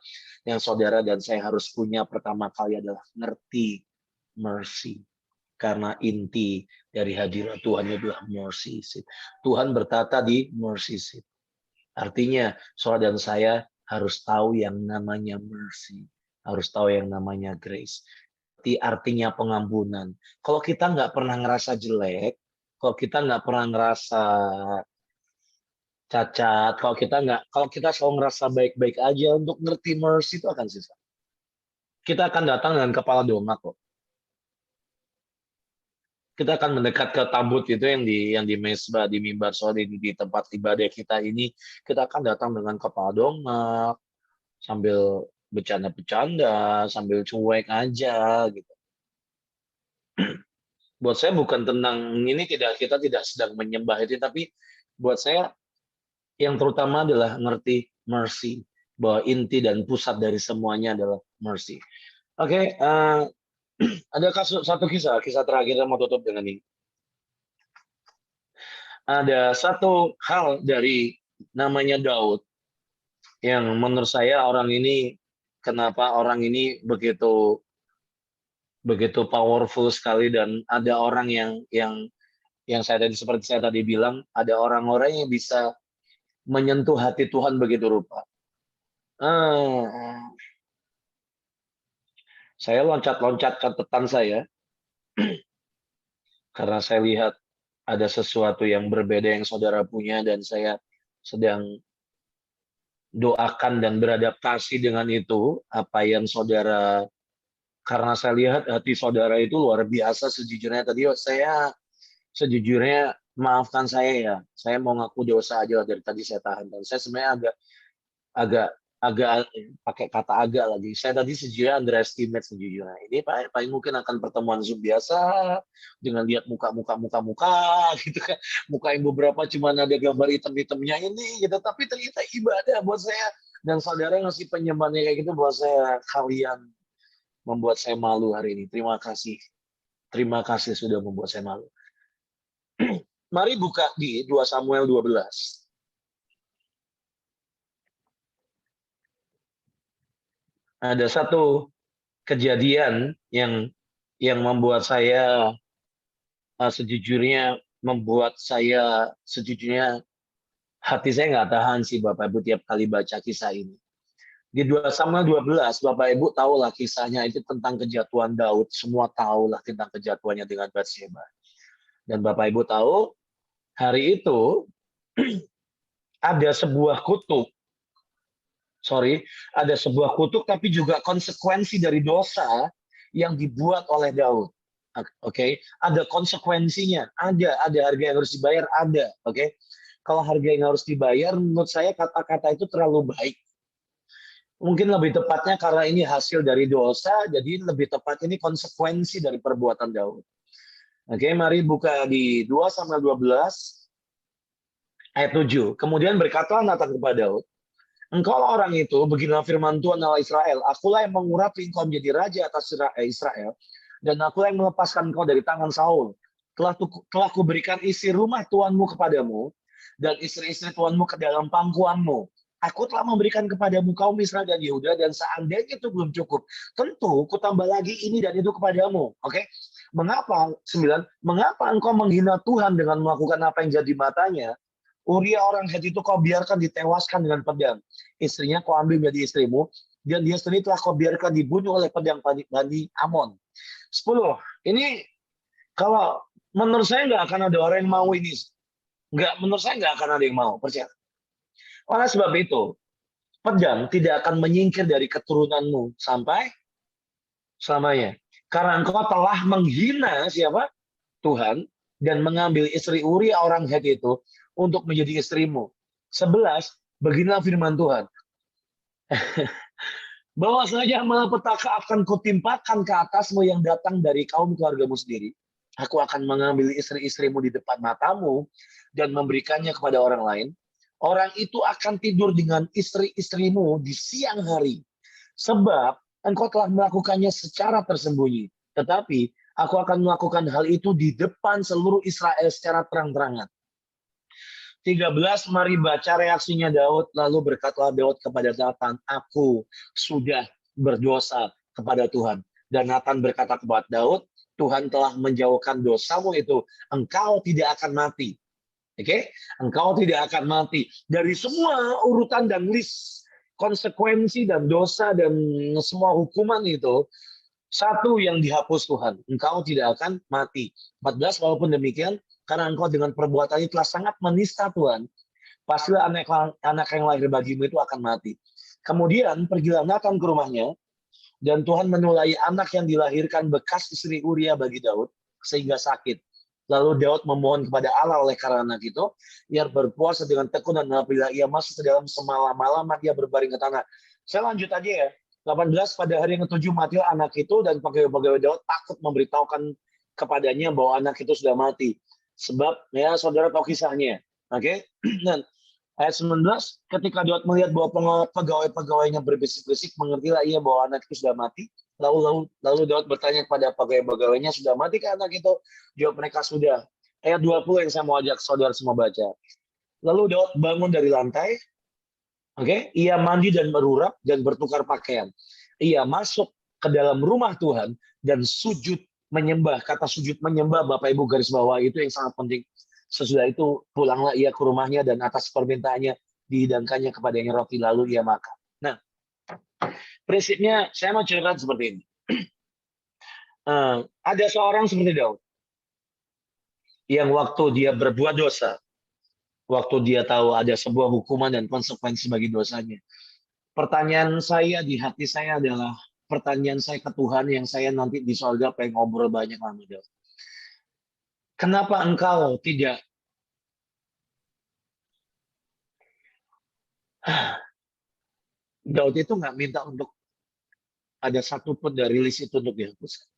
yang saudara dan saya harus punya pertama kali adalah ngerti mercy. Karena inti dari hadirat Tuhan adalah mercy seat. Tuhan bertata di mercy seat. Artinya, saudara dan saya harus tahu yang namanya mercy. Harus tahu yang namanya grace. Artinya pengampunan. Kalau kita nggak pernah ngerasa jelek, kalau kita nggak pernah ngerasa cacat, kalau kita selalu ngerasa baik-baik aja, untuk ngerti mercy itu akan susah. Kita akan datang dengan kepala dongak kok. Kita akan mendekat ke tabut itu yang di mesbah, di mimbar, soal di tempat ibadah kita ini, kita akan datang dengan kepala dongak, sambil bercanda-bercanda, sambil cuek aja gitu. Buat saya bukan tentang ini, kita tidak sedang menyembah itu, tapi buat saya yang terutama adalah ngerti mercy, bahwa inti dan pusat dari semuanya adalah mercy. Oke, ada satu kisah terakhir yang mau tutup dengan ini. Ada satu hal dari namanya Daud yang menurut saya kenapa orang ini begitu powerful sekali, dan ada orang yang seperti saya tadi bilang, ada orang-orang yang bisa menyentuh hati Tuhan begitu rupa. Saya loncat-loncat catatan saya karena saya lihat ada sesuatu yang berbeda yang saudara punya, dan saya sedang doakan dan beradaptasi dengan itu, apa yang saudara, karena saya lihat hati saudara itu luar biasa sejujurnya. Tadi saya sejujurnya, maafkan saya ya, saya mau ngaku dosa aja dari tadi saya tahan, dan saya sebenarnya agak pakai kata agak lagi. Saya tadi sejujurnya underestimate sejujurnya. Ini paling mungkin akan pertemuan Zoom biasa dengan lihat muka gitu kan. Muka yang beberapa cuma ada gambar hitam-hitamnya ini gitu, tapi ternyata ibadah buat saya dan saudara ngasih penyembahannya kayak gitu buat saya. Kalian membuat saya malu hari ini. Terima kasih. Terima kasih sudah membuat saya malu. Mari buka di 2 Samuel 12. Ada satu kejadian yang membuat saya sejujurnya hati saya nggak tahan sih Bapak Ibu tiap kali baca kisah ini. Di 2 Samuel 12, Bapak Ibu tahulah kisahnya itu tentang kejatuhan Daud. Semua tahulah tentang kejatuhannya dengan Batsheba. Dan Bapak Ibu tahu, hari itu ada sebuah kutuk. Ada sebuah kutuk, tapi juga konsekuensi dari dosa yang dibuat oleh Daud. Oke, ada konsekuensinya, ada harga yang harus dibayar, ada. Oke, kalau harga yang harus dibayar, menurut saya kata-kata itu terlalu baik. Mungkin lebih tepatnya karena ini hasil dari dosa, jadi lebih tepat ini konsekuensi dari perbuatan Daud. Oke, mari buka di 2 Samuel 12 ayat 7. Kemudian berkatalah Nathan kepada Daud, engkau orang itu, beginilah firman Tuhan Allah Israel, akulah yang mengurapi engkau menjadi raja atas Israel, dan akulah yang melepaskan engkau dari tangan Saul. Telah kuberikan isi rumah Tuhanmu kepadamu, dan istri-istri Tuhanmu ke dalam pangkuanmu. Aku telah memberikan kepadamu kaum Israel dan Yehuda, dan seandainya itu belum cukup, tentu kutambah lagi ini dan itu kepadamu. Oke? Mengapa? 9. Mengapa engkau menghina Tuhan dengan melakukan apa yang jadi matanya? Uria orang Heti itu kau biarkan ditewaskan dengan pedang. Istrinya kau ambil menjadi istrimu, dan dia sendiri telah kau biarkan dibunuh oleh pedang Bani Amon. 10. Ini kalau menurut saya nggak akan ada orang yang mau ini. Menurut saya nggak akan ada yang mau, percaya. Oleh sebab itu, pedang tidak akan menyingkir dari keturunanmu sampai selamanya. Karena engkau telah menghina siapa? Tuhan, dan mengambil istri Uria orang Heti itu untuk menjadi istrimu. 11, beginilah firman Tuhan. Bahwasanya malapetaka akan kutimpakan ke atasmu yang datang dari kaum keluargamu sendiri. Aku akan mengambil istri-istrimu di depan matamu dan memberikannya kepada orang lain. Orang itu akan tidur dengan istri-istrimu di siang hari. Sebab engkau telah melakukannya secara tersembunyi. Tetapi Aku akan melakukan hal itu di depan seluruh Israel secara terang-terangan. 13, mari baca reaksinya Daud. Lalu berkatalah Daud kepada Nathan, aku sudah berdosa kepada Tuhan. Dan Nathan berkata kepada Daud, Tuhan telah menjauhkan dosamu itu. Engkau tidak akan mati. Oke? Engkau tidak akan mati. Dari semua urutan dan list konsekuensi dan dosa dan semua hukuman itu, satu yang dihapus Tuhan. Engkau tidak akan mati. 14, walaupun demikian, karena engkau dengan perbuatan itu telah sangat menista Tuhan, pastilah anak yang lahir bagimu itu akan mati. Kemudian pergilah Nathan ke rumahnya, dan Tuhan menulai anak yang dilahirkan bekas istri Uria bagi Daud, sehingga sakit. Lalu Daud memohon kepada Allah oleh karena anak itu, ia berpuasa dengan tekun, dan apabila ia masuk ke dalam semalam-malaman, ia berbaring ke tanah. Saya lanjut aja ya. 18, pada hari yang ke-7 matilah anak itu, dan pegawai-pegawai Daud takut memberitahukan kepadanya bahwa anak itu sudah mati. Sebab ya saudara tahu kisahnya. Oke? Dan ayat 19, ketika Daud melihat bahwa pegawai-pegawainya berbisik-bisik, mengertilah ia bahwa anak itu sudah mati. Lalu Daud bertanya kepada pegawai-pegawainya, sudah mati ke anak itu? Jawab mereka sudah. Ayat 20 yang saya mau ajak saudara semua baca. Lalu Daud bangun dari lantai. Oke, ia mandi dan berurap dan bertukar pakaian. Ia masuk ke dalam rumah Tuhan dan sujud menyembah. Kata sujud menyembah, Bapak Ibu garis bawah, itu yang sangat penting. Sesudah itu pulanglah ia ke rumahnya, dan atas permintaannya dihidangkannya kepadanya roti, lalu ia makan. Nah, prinsipnya saya mau cerita seperti ini. Ada seorang seperti Daud yang waktu dia berbuat dosa, waktu dia tahu ada sebuah hukuman dan konsekuensi bagi dosanya, pertanyaan saya di hati saya adalah pertanyaan saya ke Tuhan yang saya nanti di surga pengen ngobrol banyak sama Daud. Kenapa engkau tidak Daud itu nggak minta untuk ada satupun dari list itu untuk dihapuskan?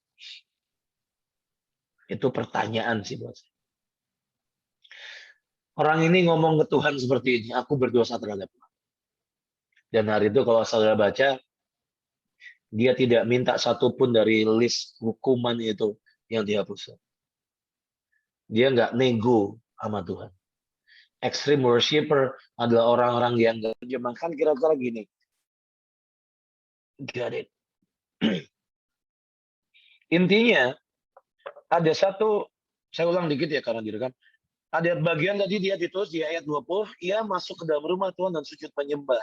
Itu pertanyaan sih buat saya. Orang ini ngomong ke Tuhan seperti ini, aku berdosa terhadap Tuhan. Dan hari itu kalau saudara baca, dia tidak minta satupun dari list hukuman itu yang dihapuskan. Dia nggak nego sama Tuhan. Extreme worshiper adalah orang-orang yang nggak terjemahkan kira-kira gini. Got it. Intinya, ada satu, saya ulang dikit ya karena direkam. Ada bagian tadi dia ditulis di ayat 20, ia masuk ke dalam rumah Tuhan dan sujud menyembah.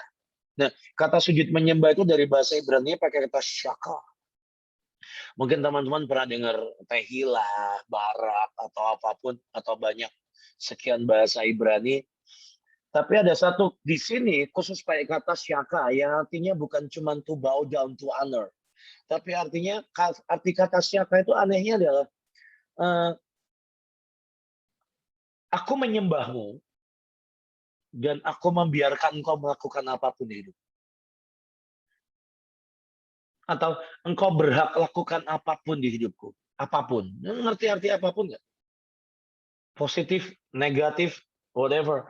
Nah, kata sujud menyembah itu dari bahasa Ibrani pakai kata syaka. Mungkin teman-teman pernah dengar Tehillah, Barak, atau apapun, atau banyak sekian bahasa Ibrani. Tapi ada satu di sini khusus pakai kata syaka, yang artinya bukan cuma to bow down to honor. Tapi artinya, arti kata syaka itu anehnya adalah, aku menyembahmu, dan aku membiarkan engkau melakukan apapun di hidup. Atau engkau berhak lakukan apapun di hidupku. Apapun. Ngerti arti apapun nggak? Positif, negatif, whatever.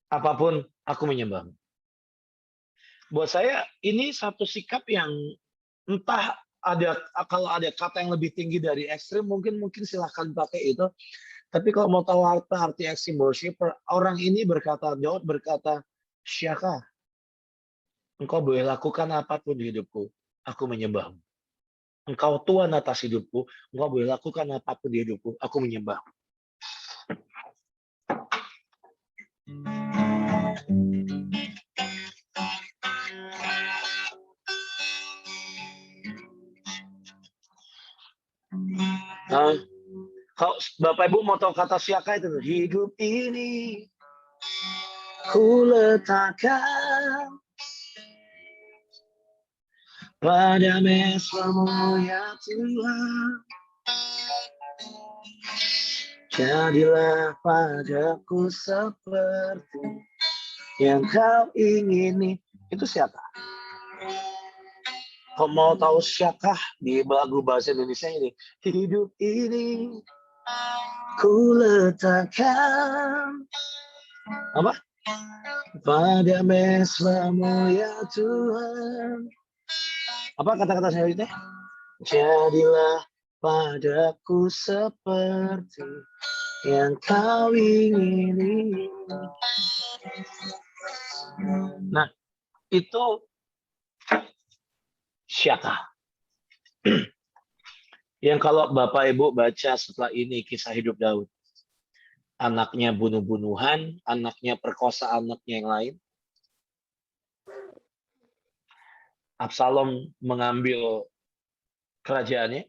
Apapun, aku menyembahmu. Buat saya, ini satu sikap yang entah kalau ada kata yang lebih tinggi dari ekstrim, mungkin silahkan pakai itu. Tapi kalau mau tahu arti extreme worshiper, orang ini berkata, Daud berkata, syaka, engkau boleh lakukan apapun di hidupku, aku menyembahmu. Engkau Tuhan atas hidupku, engkau boleh lakukan apapun di hidupku, aku menyembahmu. Kalau Bapak Ibu mau tahu kata syaka itu, hidup ini ku letakkan pada mesra-Mu ya Tuhan. Jadilah padaku seperti yang Kau ingini. Itu syaka. Kalau mau tahu syaka di lagu bahasa Indonesia ini, hidup ini ku letakkan apa? Pada mesra-Mu ya Tuhan. Apa kata-kata selanjutnya? Jadilah padaku seperti yang kau ingini. Nah, itu syaka. Yang kalau Bapak Ibu baca setelah ini kisah hidup Daud. Anaknya bunuh-bunuhan, anaknya perkosa anaknya yang lain. Absalom mengambil kerajaannya.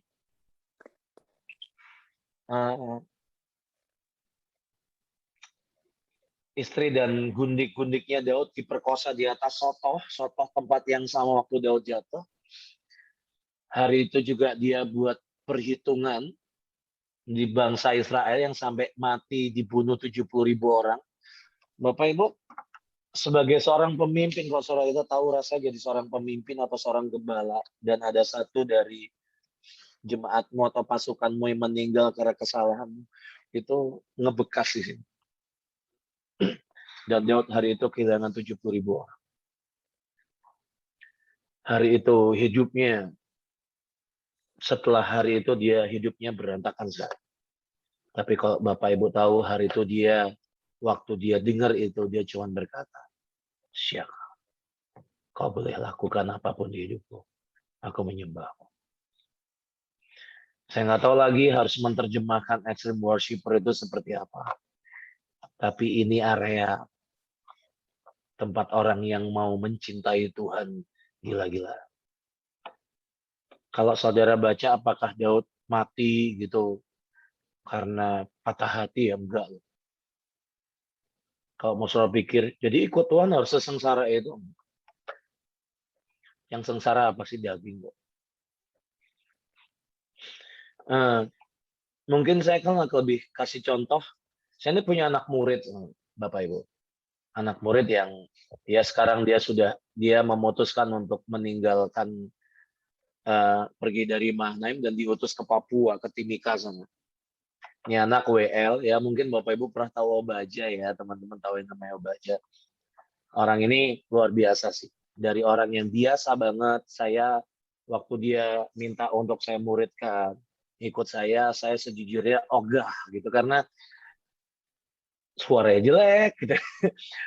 Istri dan gundik-gundiknya Daud diperkosa di atas Sotoh tempat yang sama waktu Daud jatuh. Hari itu juga dia buat perhitungan di bangsa Israel yang sampai mati dibunuh 70.000 orang. Bapak Ibu, sebagai seorang pemimpin, kalau saudara kita tahu rasanya jadi seorang pemimpin atau seorang gembala, dan ada satu dari jemaatmu atau pasukanmu yang meninggal karena kesalahan, itu ngebekas di sini. Dan Daud hari itu kehilangan 70.000 orang. Hari itu hidupnya, setelah hari itu dia hidupnya berantakan sekali. Tapi kalau Bapak Ibu tahu hari itu dia, waktu dia dengar itu, dia cuma berkata, "Syaka, kau boleh lakukan apapun di hidupku. Aku menyembahmu." Saya nggak tahu lagi harus menerjemahkan extreme worshiper itu seperti apa. Tapi ini area tempat orang yang mau mencintai Tuhan gila-gila. Kalau saudara baca apakah Daud mati gitu karena patah hati, ya enggak. Kalau mau saudara pikir, jadi ikut Tuhan harus sesengsara itu. Yang sengsara apa sih? Daging kok. Mungkin saya kan lebih kasih contoh. Saya ini punya anak murid, Bapak Ibu. Anak murid yang ya sekarang dia memutuskan untuk meninggalkan pergi dari Mahnaim dan diutus ke Papua, ke Timika sana. Ini anak WL, ya mungkin Bapak Ibu pernah tahu Obaja ya, teman-teman tahu yang namanya Obaja. Orang ini luar biasa sih. Dari orang yang biasa banget, saya waktu dia minta untuk saya muridkan, ikut saya sejujurnya ogah gitu, karena suaranya jelek gitu.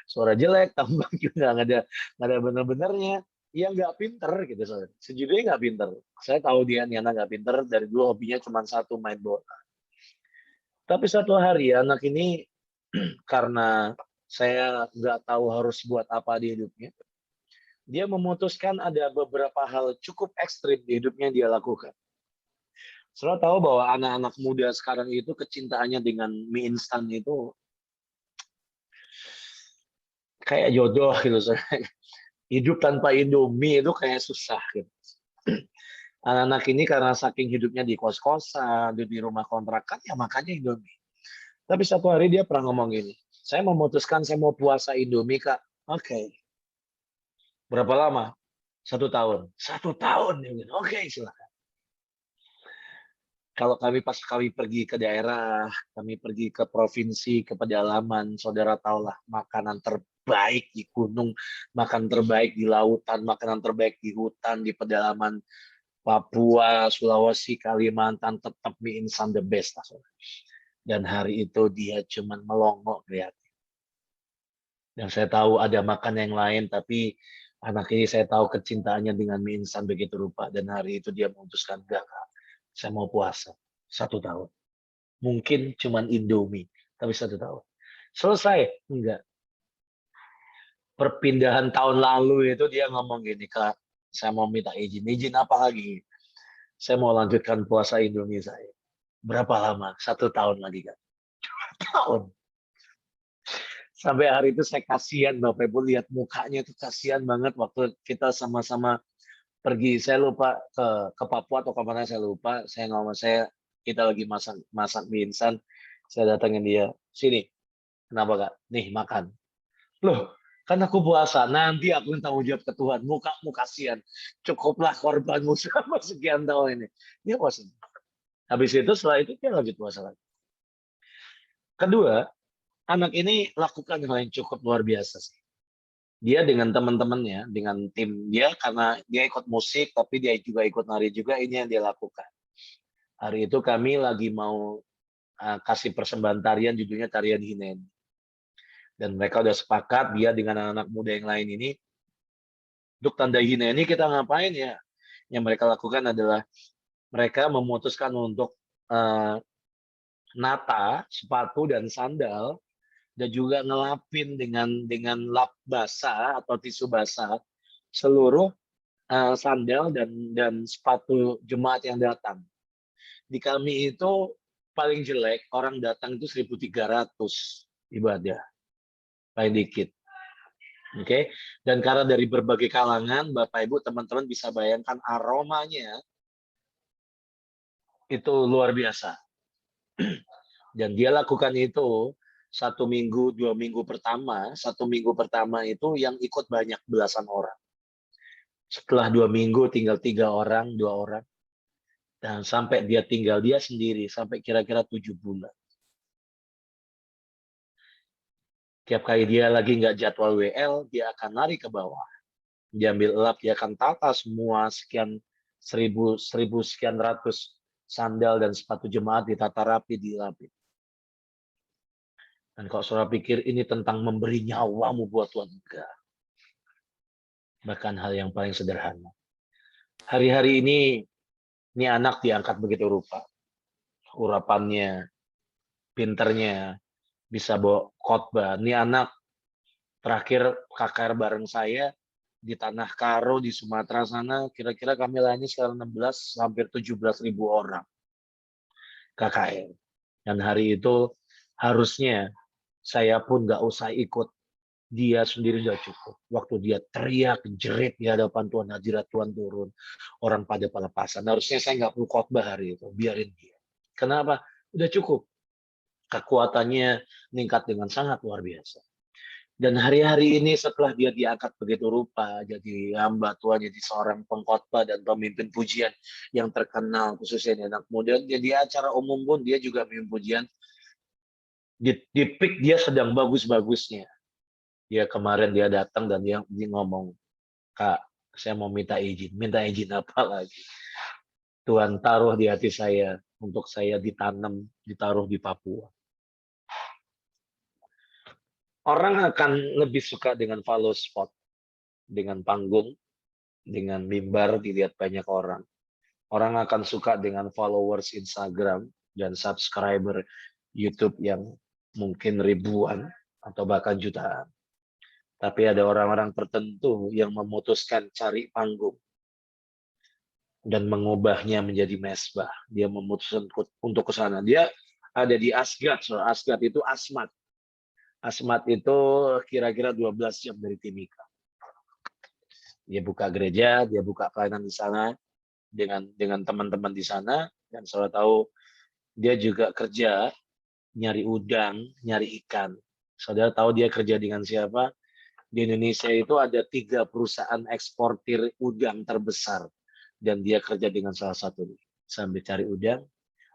Suara jelek, tambah juga nggak ada bener-benernya. Ya nggak pinter gitu. Sejujurnya nggak pinter. Saya tahu dia anak nggak pinter, dari dulu hobinya cuma satu, main bola. Tapi satu hari anak ini karena saya nggak tahu harus buat apa di hidupnya, dia memutuskan ada beberapa hal cukup ekstrim di hidupnya dia lakukan. Saudara tahu bahwa anak-anak muda sekarang itu kecintaannya dengan mie instan itu kayak jodoh gitu. Hidup tanpa Indomie itu kayak susah gitu. Anak-anak ini karena saking hidupnya di kos-kosan, di rumah kontrakan, ya makanya Indomie. Tapi satu hari dia pernah ngomong gini, saya memutuskan saya mau puasa Indomie, Kak. Oke. Berapa lama? 1 tahun. 1 tahun. Oke, silakan. Kalau pas kami pergi ke daerah, kami pergi ke provinsi, ke pedalaman, saudara tahulah makanan terbaik di gunung, makanan terbaik di lautan, makanan terbaik di hutan, di pedalaman Papua, Sulawesi, Kalimantan, tetap mie instan the best. Dan hari itu dia cuman melongo kreatif. Dan saya tahu ada makan yang lain, tapi anak ini saya tahu kecintaannya dengan mie instan begitu rupa. Dan hari itu dia memutuskan, enggak, Kak, saya mau puasa 1 tahun. Mungkin cuman Indomie, tapi 1 tahun. Selesai? Enggak. Perpindahan tahun lalu itu dia ngomong gini, Kak, saya mau minta izin. Izin apa lagi? Saya mau lanjutkan puasa Indomie saya. Berapa lama? 1 tahun lagi, Kak. 2 tahun. Sampai hari itu saya kasihan, Bapak Ibu lihat mukanya itu kasihan banget waktu kita sama-sama pergi. Saya lupa ke Papua atau ke mana saya lupa. Saya ngomong kita lagi masak mie instan. Saya datangin dia, sini. Kenapa, Kak? Nih makan. Loh, kan aku puasa. Nanti aku tanggung jawab ke Tuhan. Mukamu kasihan. Cukuplah korbanmu selama sekian tahun ini. Dia puasa. Habis itu setelah itu dia lanjut puasa lagi. Kedua, anak ini lakukan hal yang cukup luar biasa sih. Dia dengan teman-temannya, dengan tim dia, karena dia ikut musik, tapi dia juga ikut nari juga, ini yang dia lakukan. Hari itu kami lagi mau kasih persembahan tarian, judulnya tarian Hineni. Dan mereka udah sepakat, dia dengan anak-anak muda yang lain ini, untuk tanda Hineni kita ngapain ya? Yang mereka lakukan adalah mereka memutuskan untuk nata sepatu dan sandal, dan juga ngelapin dengan lap basah atau tisu basah seluruh sandal dan sepatu jemaat yang datang. Di kami itu paling jelek orang datang itu 1.300 ibadah, paling dikit. Oke, dan karena dari berbagai kalangan, Bapak Ibu, teman-teman bisa bayangkan aromanya itu luar biasa. Dan dia lakukan itu 1 minggu, 2 minggu pertama. 1 minggu pertama itu yang ikut banyak, belasan orang. Setelah 2 minggu tinggal 3 orang, 2 orang. Dan sampai dia tinggal dia sendiri, sampai kira-kira 7 bulan. Tiap kali dia lagi nggak jadwal WL, dia akan lari ke bawah. Dia ambil lap, dia akan tata semua sekian 1000 sekian ratus sandal dan sepatu jemaat, ditata rapi, dilapin. Dan kalau saudara pikir ini tentang memberi nyawamu buat Tuhan, enggak. Bahkan hal yang paling sederhana. Hari-hari ini anak diangkat begitu rupa. Urapannya, pinternya, bisa bawa khotbah. Ini anak terakhir KKR bareng saya di Tanah Karo di Sumatera sana, kira-kira kami layani sekarang 16 hampir 17.000 orang KKR. Dan hari itu harusnya saya pun nggak usah ikut, dia sendiri sudah cukup. Waktu dia teriak jerit di hadapan Tuhan, hadirat Tuhan turun, orang pada pelepasan. Harusnya saya nggak perlu khotbah hari itu, biarin dia. Kenapa? Udah cukup. Kekuatannya meningkat dengan sangat luar biasa. Dan hari-hari ini setelah dia diangkat begitu rupa, jadi hamba Tuhan, jadi seorang pengkhotbah dan pemimpin pujian yang terkenal, khususnya di anak muda. Jadi acara umum pun dia juga pemimpin pujian. Di peak dia sedang bagus-bagusnya. Dia kemarin dia datang dan dia ngomong, Kak, saya mau minta izin. Minta izin apa lagi? Tuhan taruh di hati saya untuk saya ditanam, ditaruh di Papua. Orang akan lebih suka dengan follow spot, dengan panggung, dengan mimbar dilihat banyak orang. Orang akan suka dengan followers Instagram dan subscriber YouTube yang mungkin ribuan atau bahkan jutaan. Tapi ada orang-orang tertentu yang memutuskan cari panggung dan mengubahnya menjadi mesbah. Dia memutuskan untuk ke sana. Dia ada di Asgard. So, Asgard itu Asmat. Asmat itu kira-kira 12 jam dari Timika. Dia buka gereja, dia buka pelayanan di sana dengan teman-teman di sana, dan saudara tahu dia juga kerja nyari udang, nyari ikan. Saudara tahu dia kerja dengan siapa? Di Indonesia itu ada 3 perusahaan eksportir udang terbesar, dan dia kerja dengan salah satu. Sambil cari udang,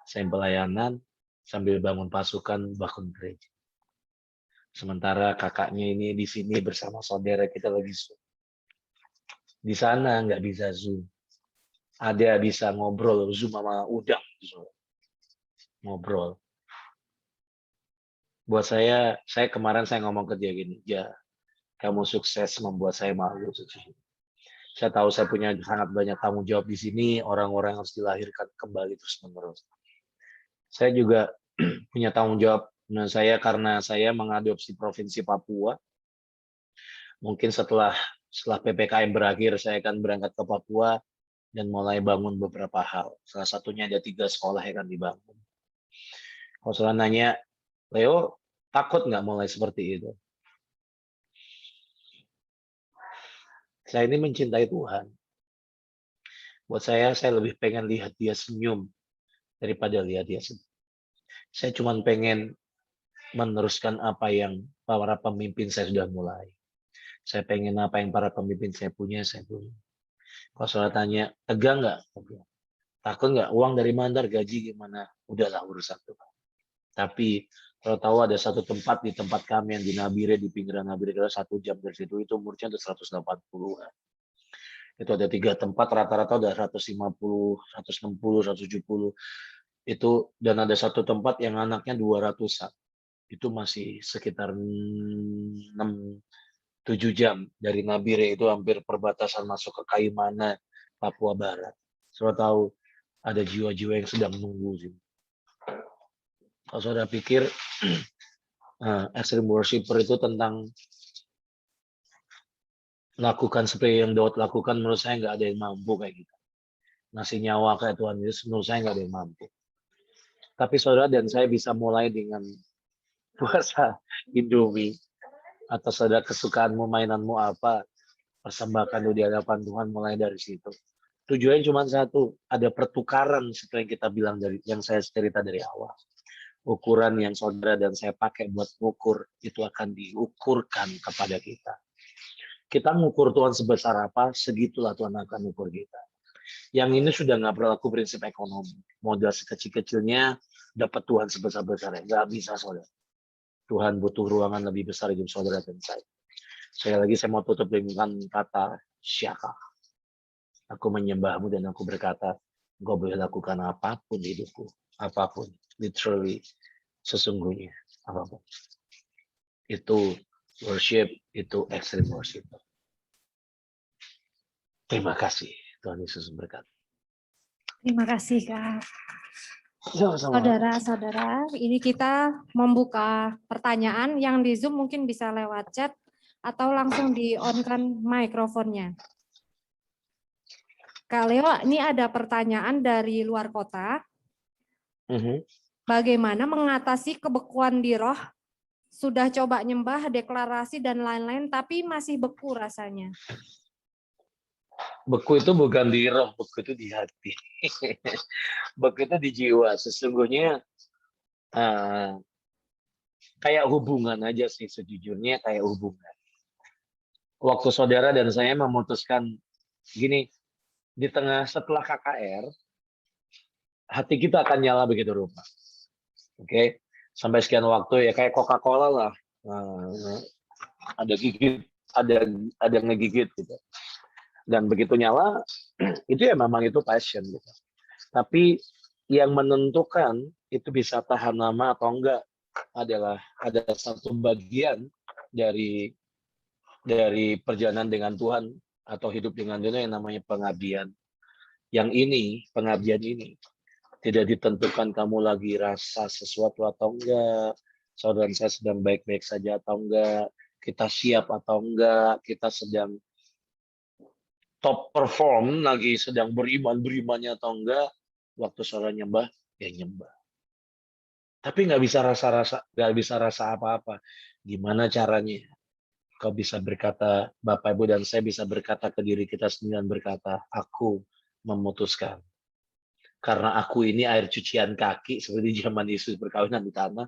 sambil pelayanan, sambil bangun pasukan, bangun gereja. Sementara kakaknya ini di sini bersama saudara kita lagi Zoom. Di sana nggak bisa Zoom. Ada bisa ngobrol Zoom sama udang. Ngobrol. Buat saya kemarin saya ngomong ke dia gini, ya kamu sukses membuat saya malu. Saya tahu saya punya sangat banyak tanggung jawab di sini, orang-orang harus dilahirkan kembali terus-menerus. Saya juga punya tanggung jawab. Nah, saya karena saya mengadopsi provinsi Papua, mungkin setelah PPKM berakhir, saya akan berangkat ke Papua dan mulai bangun beberapa hal. Salah satunya ada 3 sekolah yang akan dibangun. Kalau saudara nanya, Leo, takut nggak mulai seperti itu? Saya ini mencintai Tuhan. Buat saya lebih pengen lihat dia senyum daripada lihat dia sedih. Saya cuma pengen meneruskan apa yang para pemimpin saya sudah mulai. Saya pengen apa yang para pemimpin saya punya, saya punya. Kalau saudara tanya, tegang nggak? Takut nggak? Uang dari mana? Gaji gimana? Udahlah urusan Tuhan. Tapi kalau tahu ada satu tempat di tempat kami yang di Nabire, di pinggiran Nabire, 1 jam dari situ, itu umurnya udah 180-an. Itu ada 3 tempat, rata-rata udah 150, 160, 170. Itu dan ada satu tempat yang anaknya 200-an. Itu masih sekitar 6-7 jam dari Nabire, itu hampir perbatasan masuk ke Kaimana, Papua Barat. Saudara tahu ada jiwa-jiwa yang sedang nunggu sih. Kalau saudara pikir extreme worshiper itu tentang lakukan seperti yang Daud lakukan, menurut saya nggak ada yang mampu kayak gitu. Ngasih nyawa kayak Tuhan Yesus, menurut saya nggak ada yang mampu. Tapi saudara dan saya bisa mulai dengan puasa Indomie, atau saudara kesukaanmu, mainanmu apa, persembahkan di hadapan Tuhan, mulai dari situ. Tujuannya cuma satu, ada pertukaran seperti yang kita bilang dari yang saya cerita dari awal. Ukuran yang saudara dan saya pakai buat mengukur itu akan diukurkan kepada kita. Kita mengukur Tuhan sebesar apa, segitulah Tuhan akan mengukur kita. Yang ini sudah nggak berlaku prinsip ekonomi. Modal sekecil-kecilnya dapat Tuhan sebesar-besarnya. Nggak bisa, saudara. Tuhan butuh ruangan lebih besar hidup saudara dan saya. Sekali lagi saya mau tutup dengan kata syaka. Aku menyembahmu dan aku berkata, engkau boleh lakukan apapun di hidupku. Apapun. Literally, sesungguhnya. Apapun. Itu worship, itu extreme worship. Terima kasih. Tuhan Yesus berkati. Terima kasih Kak. Sama-sama. Saudara-saudara, ini kita membuka pertanyaan yang di Zoom mungkin bisa lewat chat atau langsung di-on-kan mikrofonnya. Kak Leo, ini ada pertanyaan dari luar kota. Bagaimana mengatasi kebekuan di roh? Sudah coba nyembah, deklarasi, dan lain-lain, tapi masih beku rasanya. Beku itu bukan di roh, beku itu di hati. Beku itu di jiwa. Sesungguhnya kayak hubungan aja sih, sejujurnya kayak hubungan. Waktu saudara dan saya memutuskan gini, di tengah setelah KKR, hati kita akan nyala begitu rupa. Oke, sampai sekian waktu ya kayak Coca-Cola lah. Ada gigit, ada ngegigit gitu. Dan begitu nyala, itu ya memang itu passion gitu. Tapi yang menentukan itu bisa tahan lama atau enggak adalah ada satu bagian dari perjalanan dengan Tuhan atau hidup dengan Dia yang namanya pengabdian. Yang ini, pengabdian ini tidak ditentukan kamu lagi rasa sesuatu atau enggak, saudara saya sedang baik-baik saja atau enggak, kita siap atau enggak, kita sedang top perform lagi, sedang berimannya atau enggak, waktu saudara nyembah, ya nyembah. Tapi nggak bisa rasa apa-apa. Gimana caranya? Kau bisa berkata, Bapak Ibu dan saya bisa berkata ke diri kita sendiri dan berkata, aku memutuskan. Karena aku ini air cucian kaki, seperti zaman Yesus berkawinan di tanah,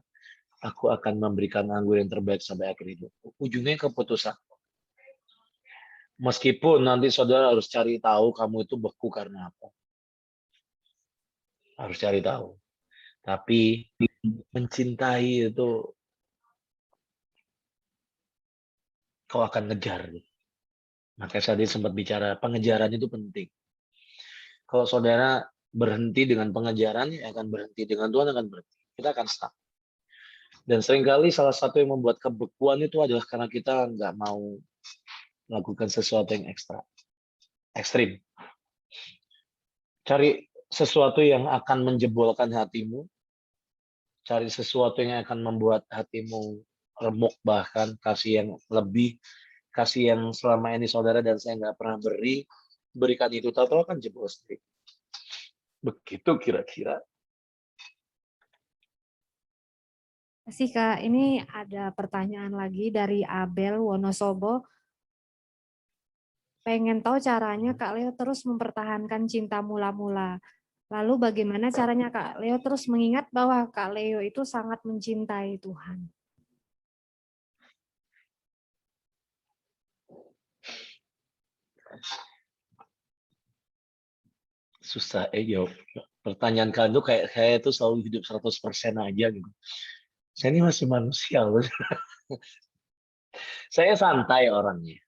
aku akan memberikan anggur yang terbaik sampai akhir hidup. Ujungnya keputusan. Meskipun nanti saudara harus cari tahu kamu itu beku karena apa. Harus cari tahu. Tapi mencintai itu kau akan ngejar. Makanya saya sempat bicara pengejaran itu penting. Kalau saudara berhenti dengan pengejaran, ya akan berhenti. Dengan Tuhan akan berhenti. Kita akan stuck. Dan seringkali salah satu yang membuat kebekuan itu adalah karena kita nggak mau melakukan sesuatu yang ekstrim. Cari sesuatu yang akan menjebolkan hatimu. Cari sesuatu yang akan membuat hatimu remuk, bahkan kasih yang lebih, kasih yang selama ini saudara dan saya nggak pernah berikan itu, tahu-tahu akan jebol sendiri. Begitu kira-kira. Terima kasih Kak, ini ada pertanyaan lagi dari Abel Wonosobo. Pengen tahu caranya Kak Leo terus mempertahankan cinta mula-mula. Lalu bagaimana caranya Kak Leo terus mengingat bahwa Kak Leo itu sangat mencintai Tuhan. Susah jawab. Pertanyaan kalian tuh kayak saya tuh selalu hidup 100% aja gitu. Saya ini masih manusia loh. Saya santai orangnya.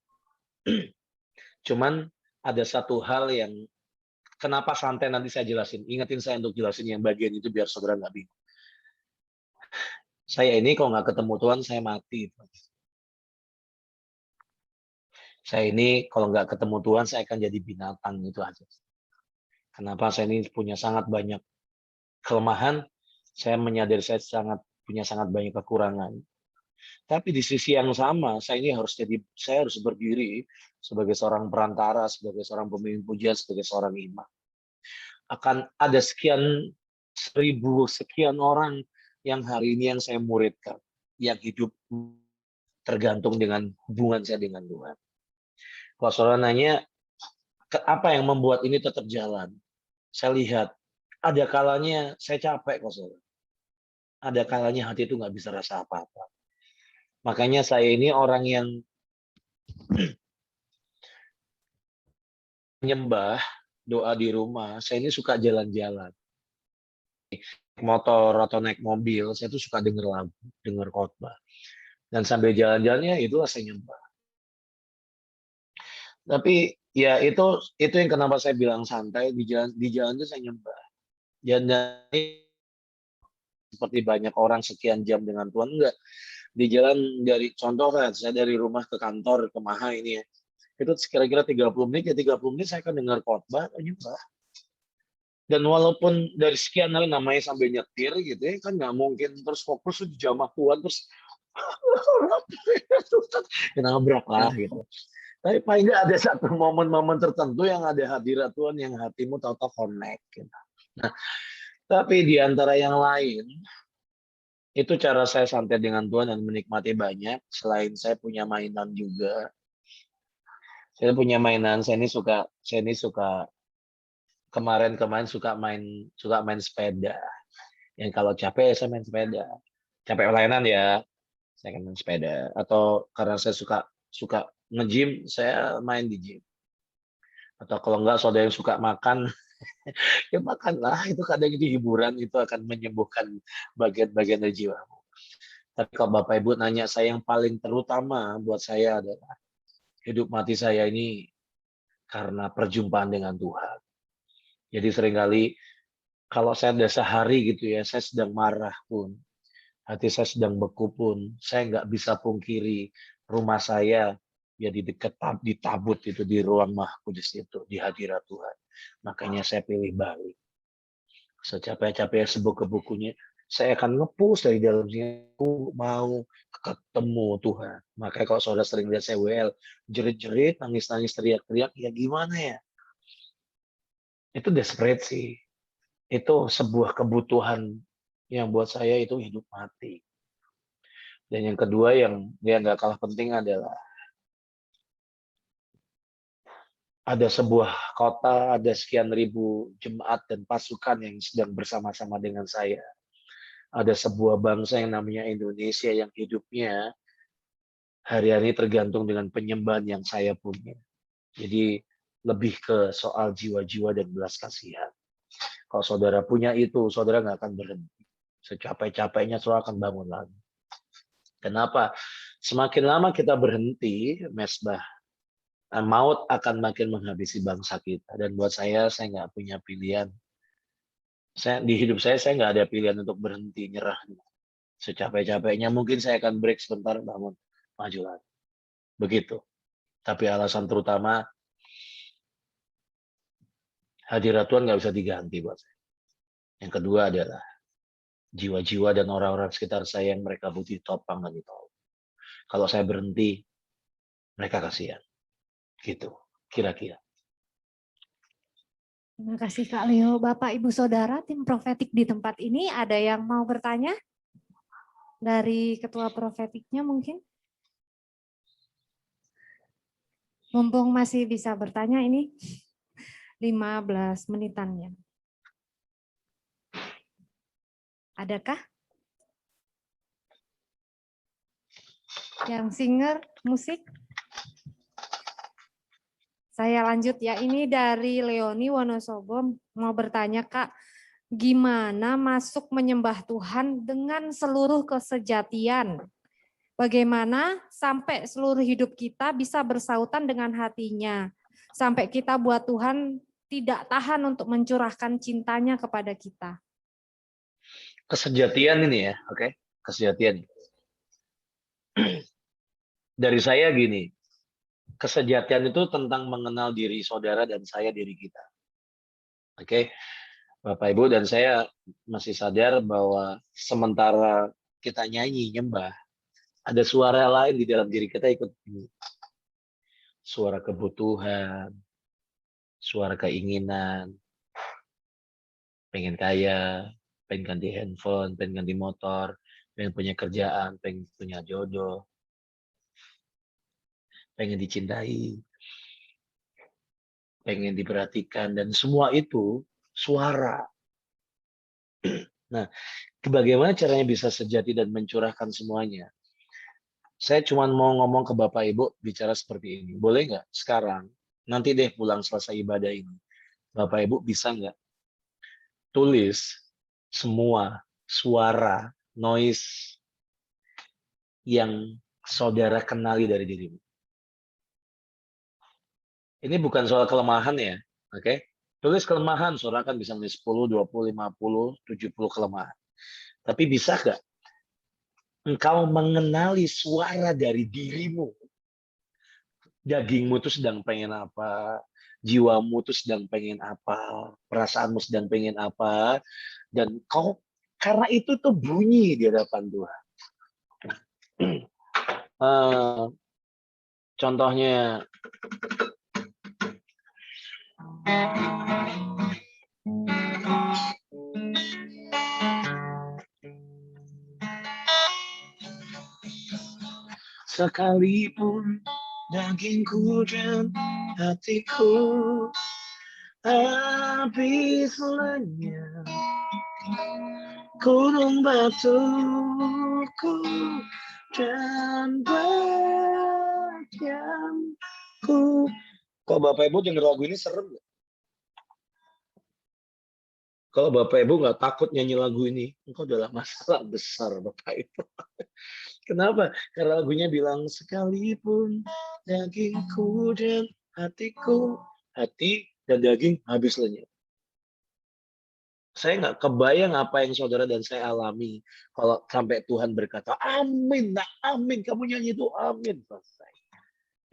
Cuman ada satu hal yang Kenapa santai nanti saya jelasin. Ingetin saya untuk jelasin yang bagian itu biar saudara nggak bingung. Saya ini kalau nggak ketemu Tuhan, saya mati. Saya ini kalau nggak ketemu Tuhan, saya akan jadi binatang, itu aja. Kenapa saya ini punya sangat banyak kelemahan, saya menyadari saya punya sangat banyak kekurangan. Tapi di sisi yang sama, saya harus berdiri sebagai seorang perantara, sebagai seorang pemimpin pujian, sebagai seorang imam. Akan ada sekian orang yang hari ini yang saya muridkan, yang hidup tergantung dengan hubungan saya dengan Tuhan. Kalau saudara nanya, apa yang membuat ini tetap jalan? Saya lihat, ada kalanya saya capek kok saudara. Ada kalanya hati itu nggak bisa rasa apa-apa. Makanya saya ini orang yang menyembah, doa di rumah, saya ini suka jalan-jalan. Motor atau naik mobil, saya tuh suka denger lagu, denger khotbah. Dan sambil jalan-jalannya itulah saya nyembah. Tapi ya itu yang kenapa saya bilang santai, di jalan itu saya nyembah. Dan seperti banyak orang sekian jam dengan Tuhan, enggak. Di jalan saya dari rumah ke kantor, ke Maha ini ya, itu kira-kira 30 menit, 30 menit saya akan dengar khotbah, nyembah. Dan walaupun dari sekian kali namanya sambil nyetir gitu ya, kan nggak mungkin terus fokus di jamah Tuhan, terus nabrak lah gitu. Tapi paling nggak ada satu momen-momen tertentu yang ada hadirat Tuhan, yang hatimu tahu-tahu connect. Gitu. Nah, tapi di antara yang lain, itu cara saya santai dengan Tuhan dan menikmati banyak. Selain saya punya mainan juga. Saya punya mainan, saya ini suka kemarin suka main sepeda. Yang kalau capek saya main sepeda. Capek pelayanan ya, saya akan main sepeda. Atau karena saya suka nge-gym, saya main di gym. Atau kalau enggak saudara yang suka makan, ya makanlah, itu kadang itu hiburan, itu akan menyembuhkan bagian-bagian dari jiwamu. Tapi kalau Bapak Ibu nanya, saya yang paling terutama buat saya adalah hidup mati saya ini karena perjumpaan dengan Tuhan. Jadi seringkali kalau saya ada sehari gitu ya, saya sedang marah pun, hati saya sedang beku pun, saya nggak bisa pungkiri rumah saya ya ditabut itu di ruang Maha Kudus itu, di hadirat Tuhan. Makanya saya pilih balik. Secapek-capek sebuku-bukunya, saya akan nge-push dari dalamnya, aku mau ketemu Tuhan. Makanya kalau saudara sering lihat saya WL, jerit-jerit, nangis-nangis, teriak-teriak, ya gimana ya? Itu desperate sih. Itu sebuah kebutuhan yang buat saya itu hidup mati. Dan yang kedua yang dia nggak kalah penting adalah ada sebuah kota, ada sekian ribu jemaat dan pasukan yang sedang bersama-sama dengan saya. Ada sebuah bangsa yang namanya Indonesia yang hidupnya hari-hari tergantung dengan penyembahan yang saya punya. Jadi lebih ke soal jiwa-jiwa dan belas kasihan. Kalau saudara punya itu, saudara nggak akan berhenti. Secapek-capeknya saudara akan bangun lagi. Kenapa? Semakin lama kita berhenti, mesbah, maut akan makin menghabisi bangsa kita. Dan buat saya nggak punya pilihan. Di hidup saya nggak ada pilihan untuk berhenti, nyerah. Secapek-capeknya mungkin saya akan break sebentar, bangun, maju lagi. Begitu. Tapi alasan terutama, hadirat Tuhan nggak bisa diganti buat saya. Yang kedua adalah jiwa-jiwa dan orang-orang sekitar saya yang mereka butuh ditopang dan ditolong. Kalau saya berhenti, mereka kasihan. Gitu, kira-kira. Terima kasih Kak Leo. Bapak, Ibu, Saudara, tim profetik di tempat ini ada yang mau bertanya? Dari ketua profetiknya mungkin? Mumpung masih bisa bertanya ini 15 menitannya. Adakah? Yang singer, musik? Saya lanjut ya, ini dari Leoni Wonosobo mau bertanya Kak, gimana masuk menyembah Tuhan dengan seluruh kesejatian? Bagaimana sampai seluruh hidup kita bisa bersautan dengan hatinya? Sampai kita buat Tuhan tidak tahan untuk mencurahkan cintanya kepada kita. Kesejatian ini ya, oke? Kesejatian. Dari saya gini, kesejatian itu tentang mengenal diri saudara dan saya diri kita. Oke? Bapak Ibu dan saya masih sadar bahwa sementara kita nyanyi, nyembah, ada suara lain di dalam diri kita ikut nyanyi. Suara kebutuhan, suara keinginan, pengen kaya, pengen ganti handphone, pengen ganti motor, pengen punya kerjaan, pengen punya jodoh, pengen dicintai, pengen diperhatikan, dan semua itu suara. Nah, bagaimana caranya bisa sejati dan mencurahkan semuanya? Saya cuma mau ngomong ke Bapak Ibu bicara seperti ini. Boleh nggak sekarang, nanti deh pulang selesai ibadah ini, Bapak Ibu bisa nggak tulis semua suara, noise yang saudara kenali dari dirimu. Ini bukan soal kelemahan ya, oke? Tulis kelemahan, saudara kan bisa nulis 10, 20, 50, 70 kelemahan. Tapi bisa nggak engkau mengenali suara dari dirimu? Dagingmu tuh sedang pengen apa? Jiwamu tuh sedang pengen apa? Perasaanmu sedang pengen apa? Dan kau karena itu tuh bunyi di hadapan Tuhan. Contohnya sekalipun dagingku dan hatiku habis lenyap, gunung batuku dan bagianku. Kalau Bapak Ibu denger lagu ini serem nggak? Kalau Bapak Ibu nggak takut nyanyi lagu ini, engkau adalah masalah besar Bapak Ibu. Kenapa? Karena lagunya bilang sekalipun dagingku dan hatiku, hati dan daging habis lenyap. Saya nggak kebayang apa yang saudara dan saya alami kalau sampai Tuhan berkata, amin, nah amin, kamu nyanyi itu amin. Selesai.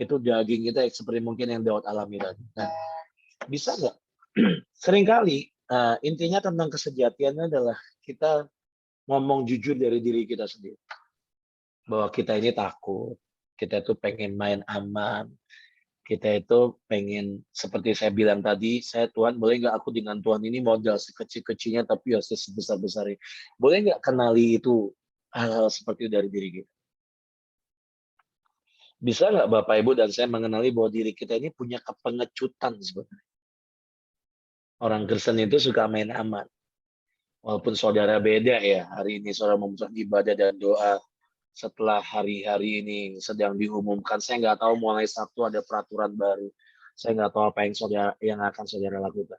Itu daging kita seperti mungkin yang Daud alami tadi. Nah, bisa nggak? Seringkali intinya tentang kesejatiannya adalah kita ngomong jujur dari diri kita sendiri. Bahwa kita ini takut, kita itu pengen main aman, kita itu pengen, seperti saya bilang tadi, saya Tuhan boleh nggak aku dengan Tuhan ini modal sekecil-kecilnya tapi ya sebesar-besarnya. Boleh nggak kenali itu hal-hal seperti itu dari diri kita? Bisa nggak Bapak Ibu dan saya mengenali bahwa diri kita ini punya kepengecutan sebenarnya. Orang Kristen itu suka main aman. Walaupun saudara beda ya, hari ini saudara memutuskan ibadah dan doa setelah hari-hari ini sedang diumumkan. Saya nggak tahu mulai Sabtu ada peraturan baru. Saya nggak tahu apa yang akan saudara lakukan.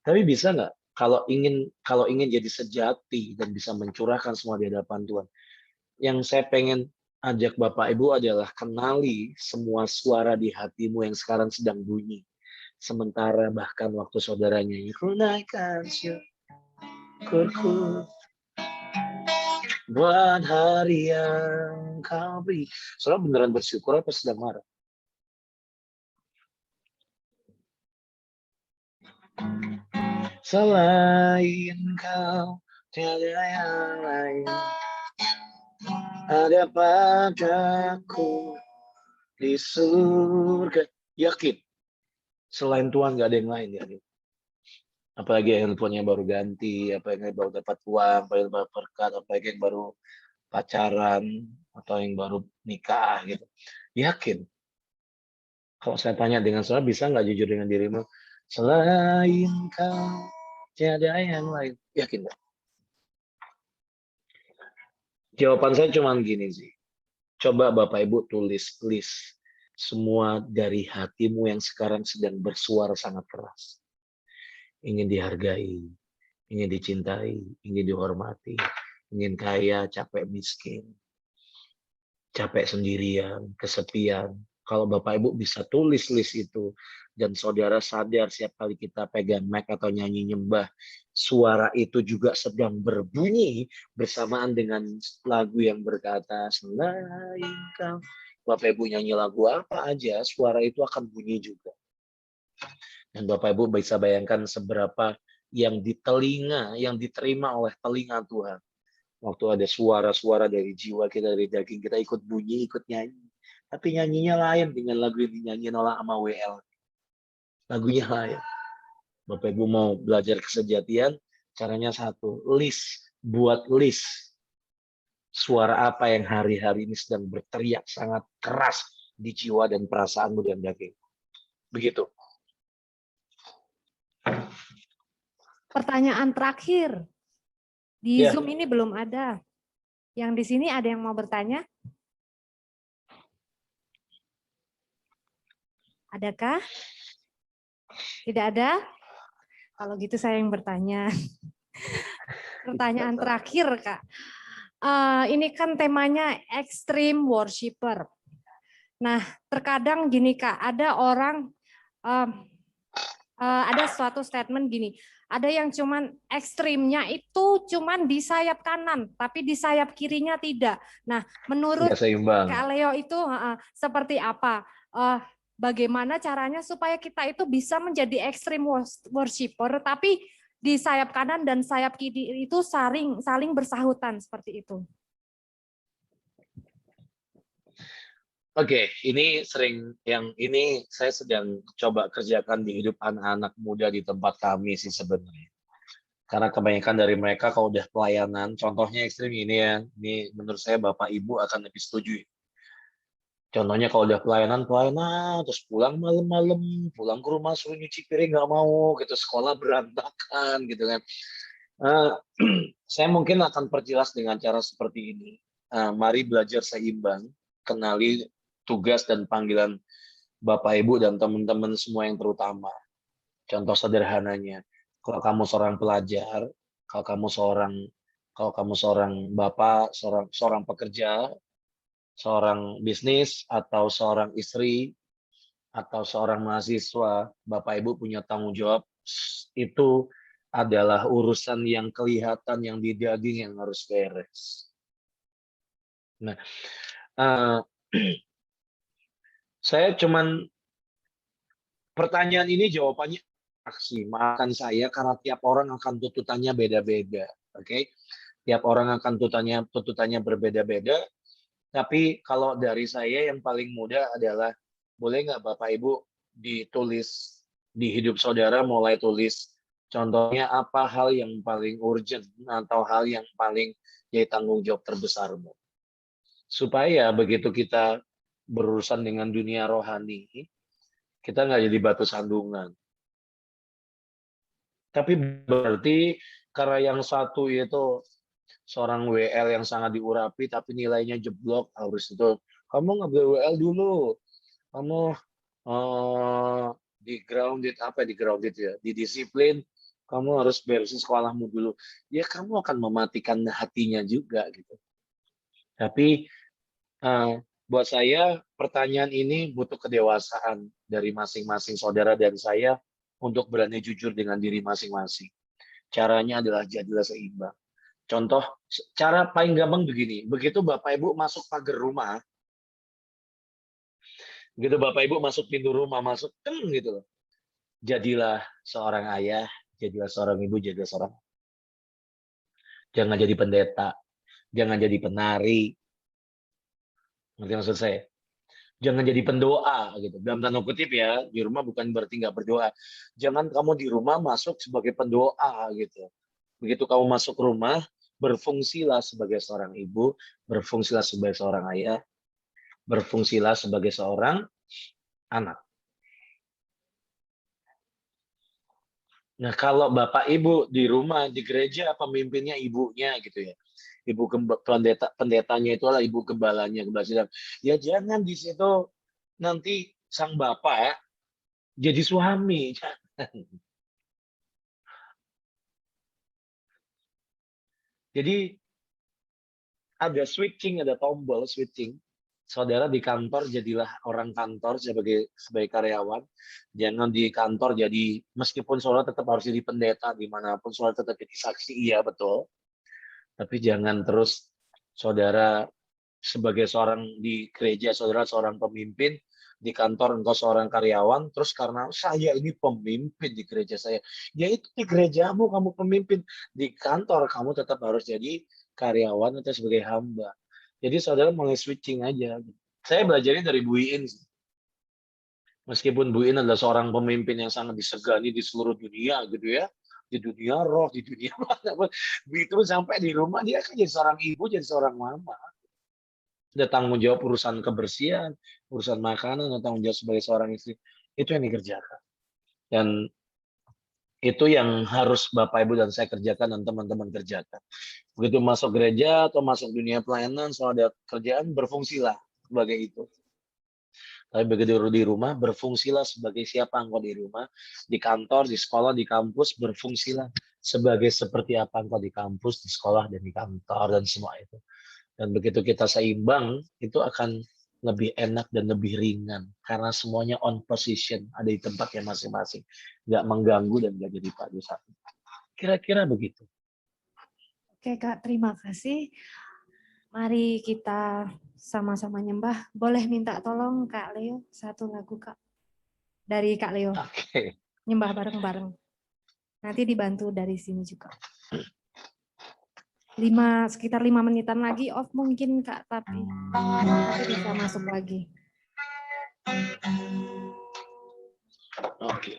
Tapi bisa nggak kalau ingin jadi sejati dan bisa mencurahkan semua di hadapan Tuhan. Yang saya pengen ajak Bapak Ibu adalah kenali semua suara di hatimu yang sekarang sedang bunyi. Sementara bahkan waktu saudara nyanyi, kunaikan syukurku buat hari yang kau beri. Saudara beneran bersyukur apa sedang marah? Selain kau tiada yang lain ada padaku di surga. Yakin selain Tuhan gak ada yang lain ya. Apalagi yang handphonenya baru ganti, apa yang baru dapat uang, apa yang baru berkat, apa yang baru pacaran, atau yang baru nikah gitu. Yakin. Kalau saya tanya dengan saudara, bisa nggak jujur dengan dirimu? Selain kau, tiada yang lain. Yakin nggak? Jawaban saya cuma gini sih. Coba Bapak Ibu tulis list semua dari hatimu yang sekarang sedang bersuara sangat keras. Ingin dihargai, ingin dicintai, ingin dihormati, ingin kaya, capek miskin, capek sendirian, kesepian. Kalau Bapak Ibu bisa tulis list itu, Dan saudara sadar setiap kali kita pegang mic atau nyanyi nyembah, suara itu juga sedang berbunyi bersamaan dengan lagu yang berkata, selain kau. Bapak Ibu nyanyi lagu apa aja, suara itu akan bunyi juga. Dan Bapak Ibu bisa bayangkan seberapa yang di telinga, yang diterima oleh telinga Tuhan. Waktu ada suara-suara dari jiwa kita, dari daging kita ikut bunyi, ikut nyanyi. Tapi nyanyinya lain dengan lagu yang dinyanyi oleh sama WL. Lagunya lain. Bapak Ibu mau belajar kesejatian, caranya satu, buat list. Suara apa yang hari-hari ini sedang berteriak sangat keras di jiwa dan perasaanmu dan daging. Begitu. Pertanyaan terakhir. Di Ya. Zoom ini belum ada. Yang di sini ada yang mau bertanya? Adakah? Tidak ada? Kalau gitu saya yang bertanya. Pertanyaan terakhir, Kak. Ini kan temanya extreme worshiper. Nah, terkadang gini, Kak, ada orang, ada suatu statement gini, ada yang cuman ekstrimnya itu cuman di sayap kanan, tapi di sayap kirinya tidak. Nah, menurut Kak Leo itu seperti apa? Bagaimana caranya supaya kita itu bisa menjadi extreme worshiper, tapi di sayap kanan dan sayap kiri itu saling bersahutan seperti itu. Oke, ini saya sedang coba kerjakan di hidup anak-anak muda di tempat kami sih sebenarnya. Karena kebanyakan dari mereka kalau udah pelayanan, contohnya ekstrim ini ya, ini menurut saya Bapak Ibu akan lebih setuju. Contohnya kalau udah pelayanan, terus pulang malam-malam, pulang ke rumah suruh nyuci piring nggak mau, gitu, sekolah berantakan, gitu kan. Saya mungkin akan perjelas dengan cara seperti ini. Mari belajar seimbang, kenali tugas dan panggilan Bapak Ibu dan teman-teman semua yang terutama. Contoh sederhananya, kalau kamu seorang pelajar, kalau kamu seorang bapak, seorang pekerja, seorang bisnis, atau seorang istri, atau seorang mahasiswa, Bapak Ibu punya tanggung jawab, itu adalah urusan yang kelihatan, yang di daging yang harus beres. Nah, saya cuman pertanyaan ini jawabannya maksimalkan saya karena tiap orang akan tuntutannya beda-beda, oke? Tiap orang akan tuntutannya berbeda-beda. Tapi kalau dari saya yang paling mudah adalah, boleh nggak Bapak Ibu ditulis di hidup saudara, mulai tulis contohnya apa hal yang paling urgent atau hal yang paling jadi tanggung jawab terbesarmu. Supaya begitu kita berurusan dengan dunia rohani, kita nggak jadi batu sandungan. Tapi berarti karena yang satu itu seorang WL yang sangat diurapi tapi nilainya jeblok, harus itu kamu nggak boleh WL dulu, kamu di grounded ya, di disiplin, kamu harus beresin sekolahmu dulu. Ya kamu akan mematikan hatinya juga gitu. Tapi buat saya pertanyaan ini butuh kedewasaan dari masing-masing saudara dan saya untuk berani jujur dengan diri masing-masing. Caranya adalah jadilah seimbang. Contoh, cara paling gampang begini, begitu Bapak Ibu masuk pagar rumah, begitu Bapak Ibu masuk pintu rumah, gitu loh. Jadilah seorang ayah, jadilah seorang ibu, jadilah seorang. Jangan jadi pendeta, jangan jadi penari. Ngerti maksud saya? Jangan jadi pendoa gitu. Dalam tanda kutip ya, di rumah bukan berarti nggak berdoa. Jangan kamu di rumah masuk sebagai pendoa gitu. Begitu kamu masuk rumah, berfungsilah sebagai seorang ibu, berfungsilah sebagai seorang ayah, berfungsilah sebagai seorang anak. Nah, kalau Bapak Ibu di rumah, di gereja, pemimpinnya ibunya gitu ya. Ibu pendetanya itu adalah ibu gembalanya. Ya jangan di situ nanti sang bapak jadi suami. Jadi ada switching, ada tombol switching. Saudara di kantor jadilah orang kantor sebagai karyawan. Jangan di kantor jadi, meskipun saudara tetap harus jadi pendeta dimanapun, saudara tetap jadi saksi, iya betul. Tapi jangan terus saudara sebagai seorang di gereja, saudara seorang pemimpin, di kantor engkau seorang karyawan, terus karena saya ini pemimpin di gereja saya, ya itu di gerejamu kamu pemimpin, di kantor kamu tetap harus jadi karyawan atau sebagai hamba. Jadi saudara mulai switching aja. Saya belajarnya dari Bu Iin. Meskipun Bu Iin adalah seorang pemimpin yang sangat disegani di seluruh dunia gitu ya. Di dunia roh, di dunia mana. Begitu sampai di rumah dia kan jadi seorang ibu, jadi seorang mama. Ada tanggung jawab urusan kebersihan, urusan makanan, atau tanggung jawab sebagai seorang istri. Itu yang dikerjakan. Dan itu yang harus Bapak, Ibu, dan saya kerjakan dan teman-teman kerjakan. Begitu masuk gereja atau masuk dunia pelayanan, soal ada kerjaan, berfungsilah sebagai itu. Tapi begitu di rumah, berfungsilah sebagai siapa engkau di rumah, di kantor, di sekolah, di kampus, berfungsilah sebagai seperti apa engkau di kampus, di sekolah, dan di kantor, dan semua itu. Dan begitu kita seimbang, itu akan lebih enak dan lebih ringan. Karena semuanya on position, ada di tempatnya masing-masing. Nggak mengganggu dan nggak jadi padu satu. Kira-kira begitu. Oke Kak, terima kasih. Mari kita sama-sama nyembah. Boleh minta tolong Kak Leo, satu lagu Kak. Dari Kak Leo. Oke. Nyembah bareng-bareng. Nanti dibantu dari sini juga. Sekitar 5 menitan lagi off mungkin Kak, tapi nanti bisa masuk lagi. Oke.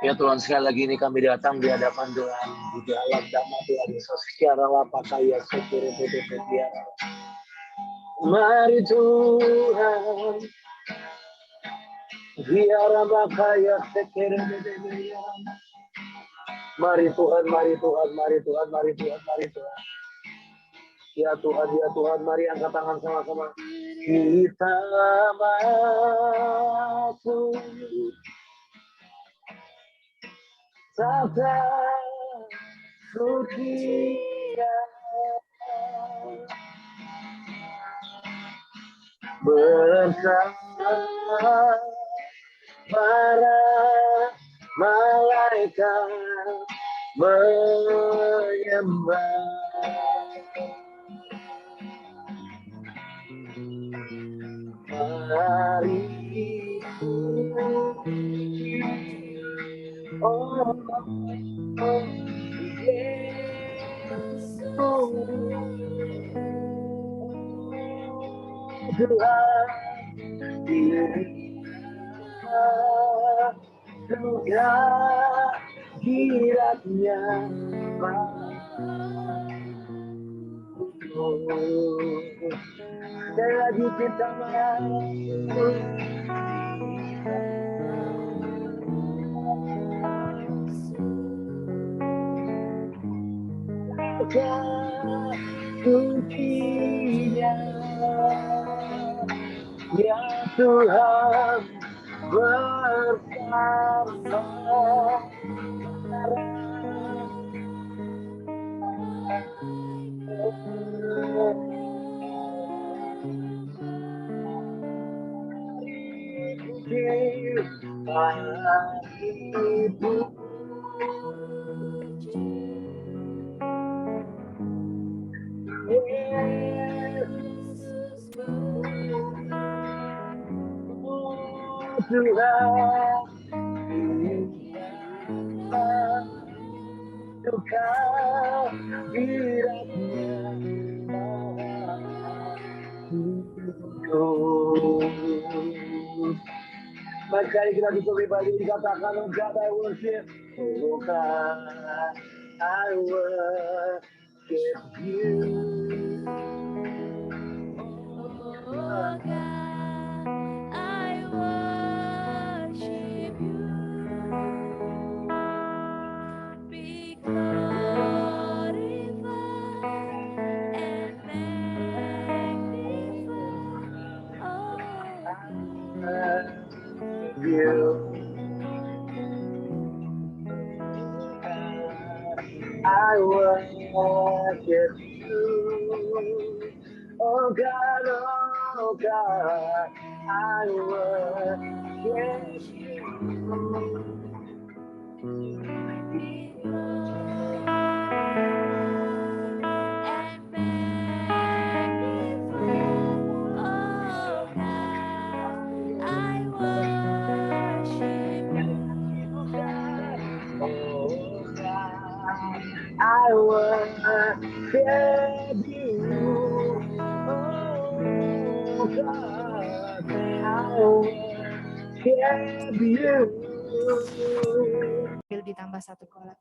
Ya Tuhan, sekali lagi ini kami datang di hadapan Tuhan, di dalam nama Tuhan Yesus. Secara lapakaya sekiri biara. Mari Tuhan, biara bakaya sekiri biara. Mari Tuhan, mari Tuhan, mari Tuhan, mari Tuhan, mari Tuhan. Ya Tuhan, mari angkat tangan sama-sama. Kita masuk Sabda suci bersama para malaikat menyembah. Mari Tuhan, Tuhan kiranya lagi kita sucinya ya Tuhan bersama Mari kita bisa pribadi dikatakan, oh God, I worship. Oh God, I worship you. Oh God, I worship you. Be glorified and magnified. Oh God. You. worship you. Oh God, I worship you. I worship you, oh God, I worship you. Sambil ditambah satu kolat.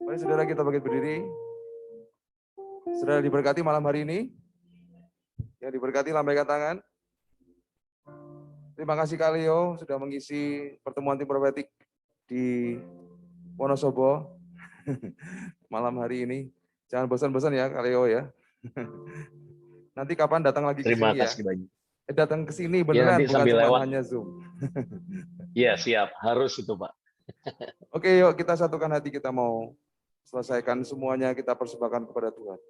Mari saudara kita bangkit berdiri. Saudara diberkati malam hari ini. Yang diberkati lambaikan tangan. Terima kasih Kak Leo sudah mengisi pertemuan tim profetik di Wonosobo malam hari ini. Jangan bosan-bosan ya Kak Leo ya. Nanti kapan datang lagi ke Terima sini ya? kasih banyak. Datang ke sini beneran, nanti bukan sambil cuma lewat. hanya Zoom. Iya siap, harus itu Pak. Oke, yuk kita satukan hati, kita mau selesaikan semuanya, kita persembahkan kepada Tuhan.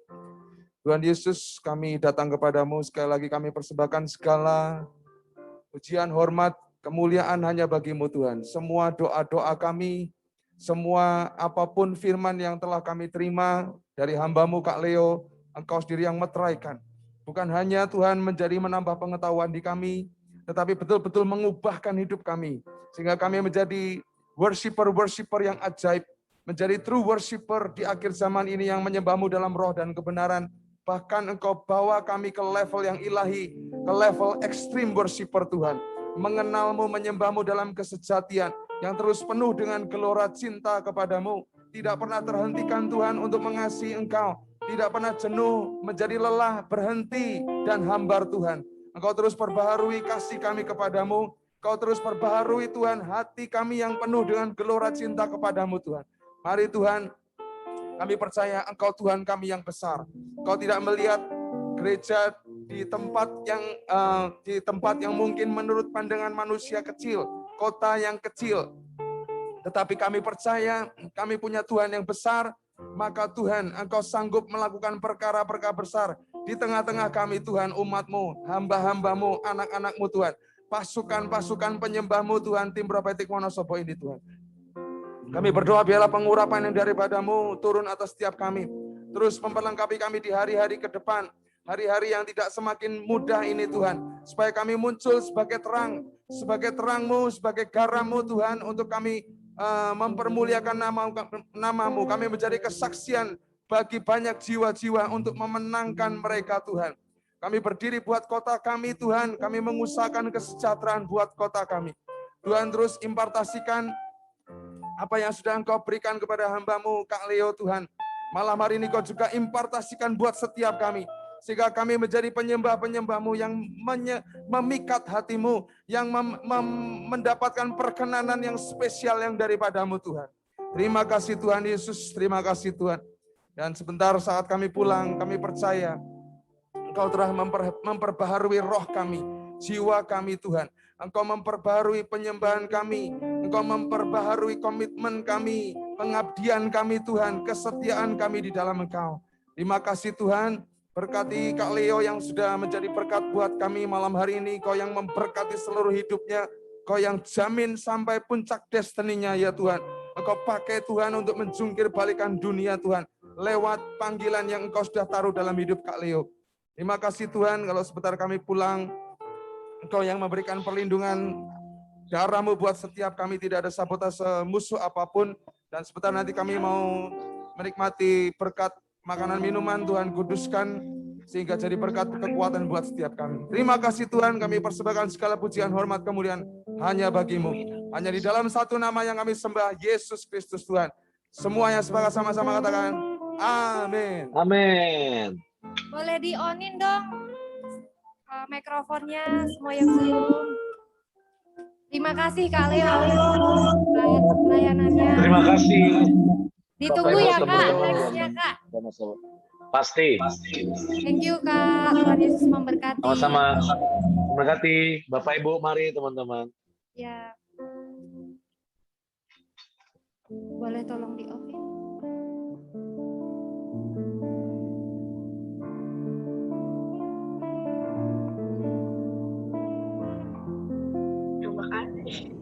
Tuhan Yesus, kami datang kepadamu, sekali lagi kami persembahkan segala pujian, hormat, kemuliaan hanya bagimu Tuhan. Semua doa-doa kami, semua apapun firman yang telah kami terima dari hamba-Mu Kak Leo, Engkau sendiri yang meteraikan. Bukan hanya Tuhan menjadi menambah pengetahuan di kami, tetapi betul-betul mengubahkan hidup kami. Sehingga kami menjadi worshiper-worshiper yang ajaib, menjadi true worshiper di akhir zaman ini yang menyembah-Mu dalam roh dan kebenaran. Bahkan Engkau bawa kami ke level yang ilahi, ke level extreme worshiper Tuhan. Mengenal-Mu, menyembah-Mu dalam kesejatian, yang terus penuh dengan gelora cinta kepadamu. Tidak pernah terhentikan Tuhan untuk mengasihi Engkau. Tidak pernah jenuh, menjadi lelah, berhenti, dan hambar Tuhan. Engkau terus perbaharui kasih kami kepadamu. Engkau terus perbaharui Tuhan hati kami yang penuh dengan gelora cinta kepadamu Tuhan. Mari Tuhan, kami percaya Engkau Tuhan kami yang besar. Engkau tidak melihat gereja di tempat yang mungkin menurut pandangan manusia kecil, kota yang kecil. Tetapi kami percaya kami punya Tuhan yang besar, maka Tuhan Engkau sanggup melakukan perkara-perkara besar di tengah-tengah kami Tuhan, umat-Mu, hamba-hamba-Mu, anak-anak-Mu Tuhan. Pasukan-pasukan penyembah-Mu Tuhan, tim profetik Wonosobo ini Tuhan. Kami berdoa biarlah pengurapan yang daripada-Mu turun atas setiap kami. Terus memperlengkapi kami di hari-hari ke depan. Hari-hari yang tidak semakin mudah ini Tuhan. Supaya kami muncul sebagai terang. Sebagai terang-Mu, sebagai garam-Mu Tuhan. Untuk kami mempermuliakan nama-Mu. Kami menjadi kesaksian bagi banyak jiwa-jiwa untuk memenangkan mereka Tuhan. Kami berdiri buat kota kami Tuhan. Kami mengusahakan kesejahteraan buat kota kami. Tuhan terus impartasikan apa yang sudah Engkau berikan kepada hamba-Mu, Kak Leo Tuhan. Malam hari ini Kau juga impartasikan buat setiap kami. Sehingga kami menjadi penyembah-penyembah-Mu yang memikat hati-Mu, yang mendapatkan perkenanan yang spesial yang daripada-Mu Tuhan. Terima kasih Tuhan Yesus, terima kasih Tuhan. Dan sebentar saat kami pulang, kami percaya Engkau telah memperbaharui roh kami, jiwa kami Tuhan. Engkau memperbaharui penyembahan kami, Engkau memperbaharui komitmen kami, pengabdian kami Tuhan, kesetiaan kami di dalam Engkau. Terima kasih Tuhan, berkati Kak Leo yang sudah menjadi berkat buat kami malam hari ini, Kau yang memberkati seluruh hidupnya, Kau yang jamin sampai puncak destininya ya Tuhan. Engkau pakai Tuhan untuk menjungkir balikan dunia Tuhan, lewat panggilan yang Engkau sudah taruh dalam hidup Kak Leo. Terima kasih Tuhan, kalau sebentar kami pulang, Engkau yang memberikan perlindungan darah-Mu buat setiap kami, tidak ada sabotase musuh apapun. Dan sebentar nanti kami mau menikmati berkat makanan minuman, Tuhan kuduskan sehingga jadi berkat kekuatan buat setiap kami. Terima kasih Tuhan, kami persembahkan segala pujian, hormat, kemuliaan hanya bagi-Mu. Hanya di dalam satu nama yang kami sembah, Yesus Kristus Tuhan. Semua yang sepakat sama-sama katakan, amin. Amin. Boleh di-on-in dong mikrofonnya, semua yang Zoom. Terima kasih Kak Leo pelayanannya. Terima kasih. Ditunggu Bapak, Ibu, ya Kak, teman-teman. nextnya Kak. Sama-sama. Pasti. Thank you Kak, Tuhan Yesus memberkati. Sama-sama. Terima kasih. Bapak Ibu, mari teman-teman. Ya. Boleh tolong di off ya? Terima kasih.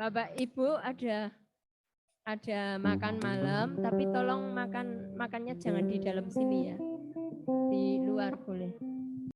Bapak Ibu ada makan malam, tapi tolong makannya jangan di dalam sini ya, di luar boleh.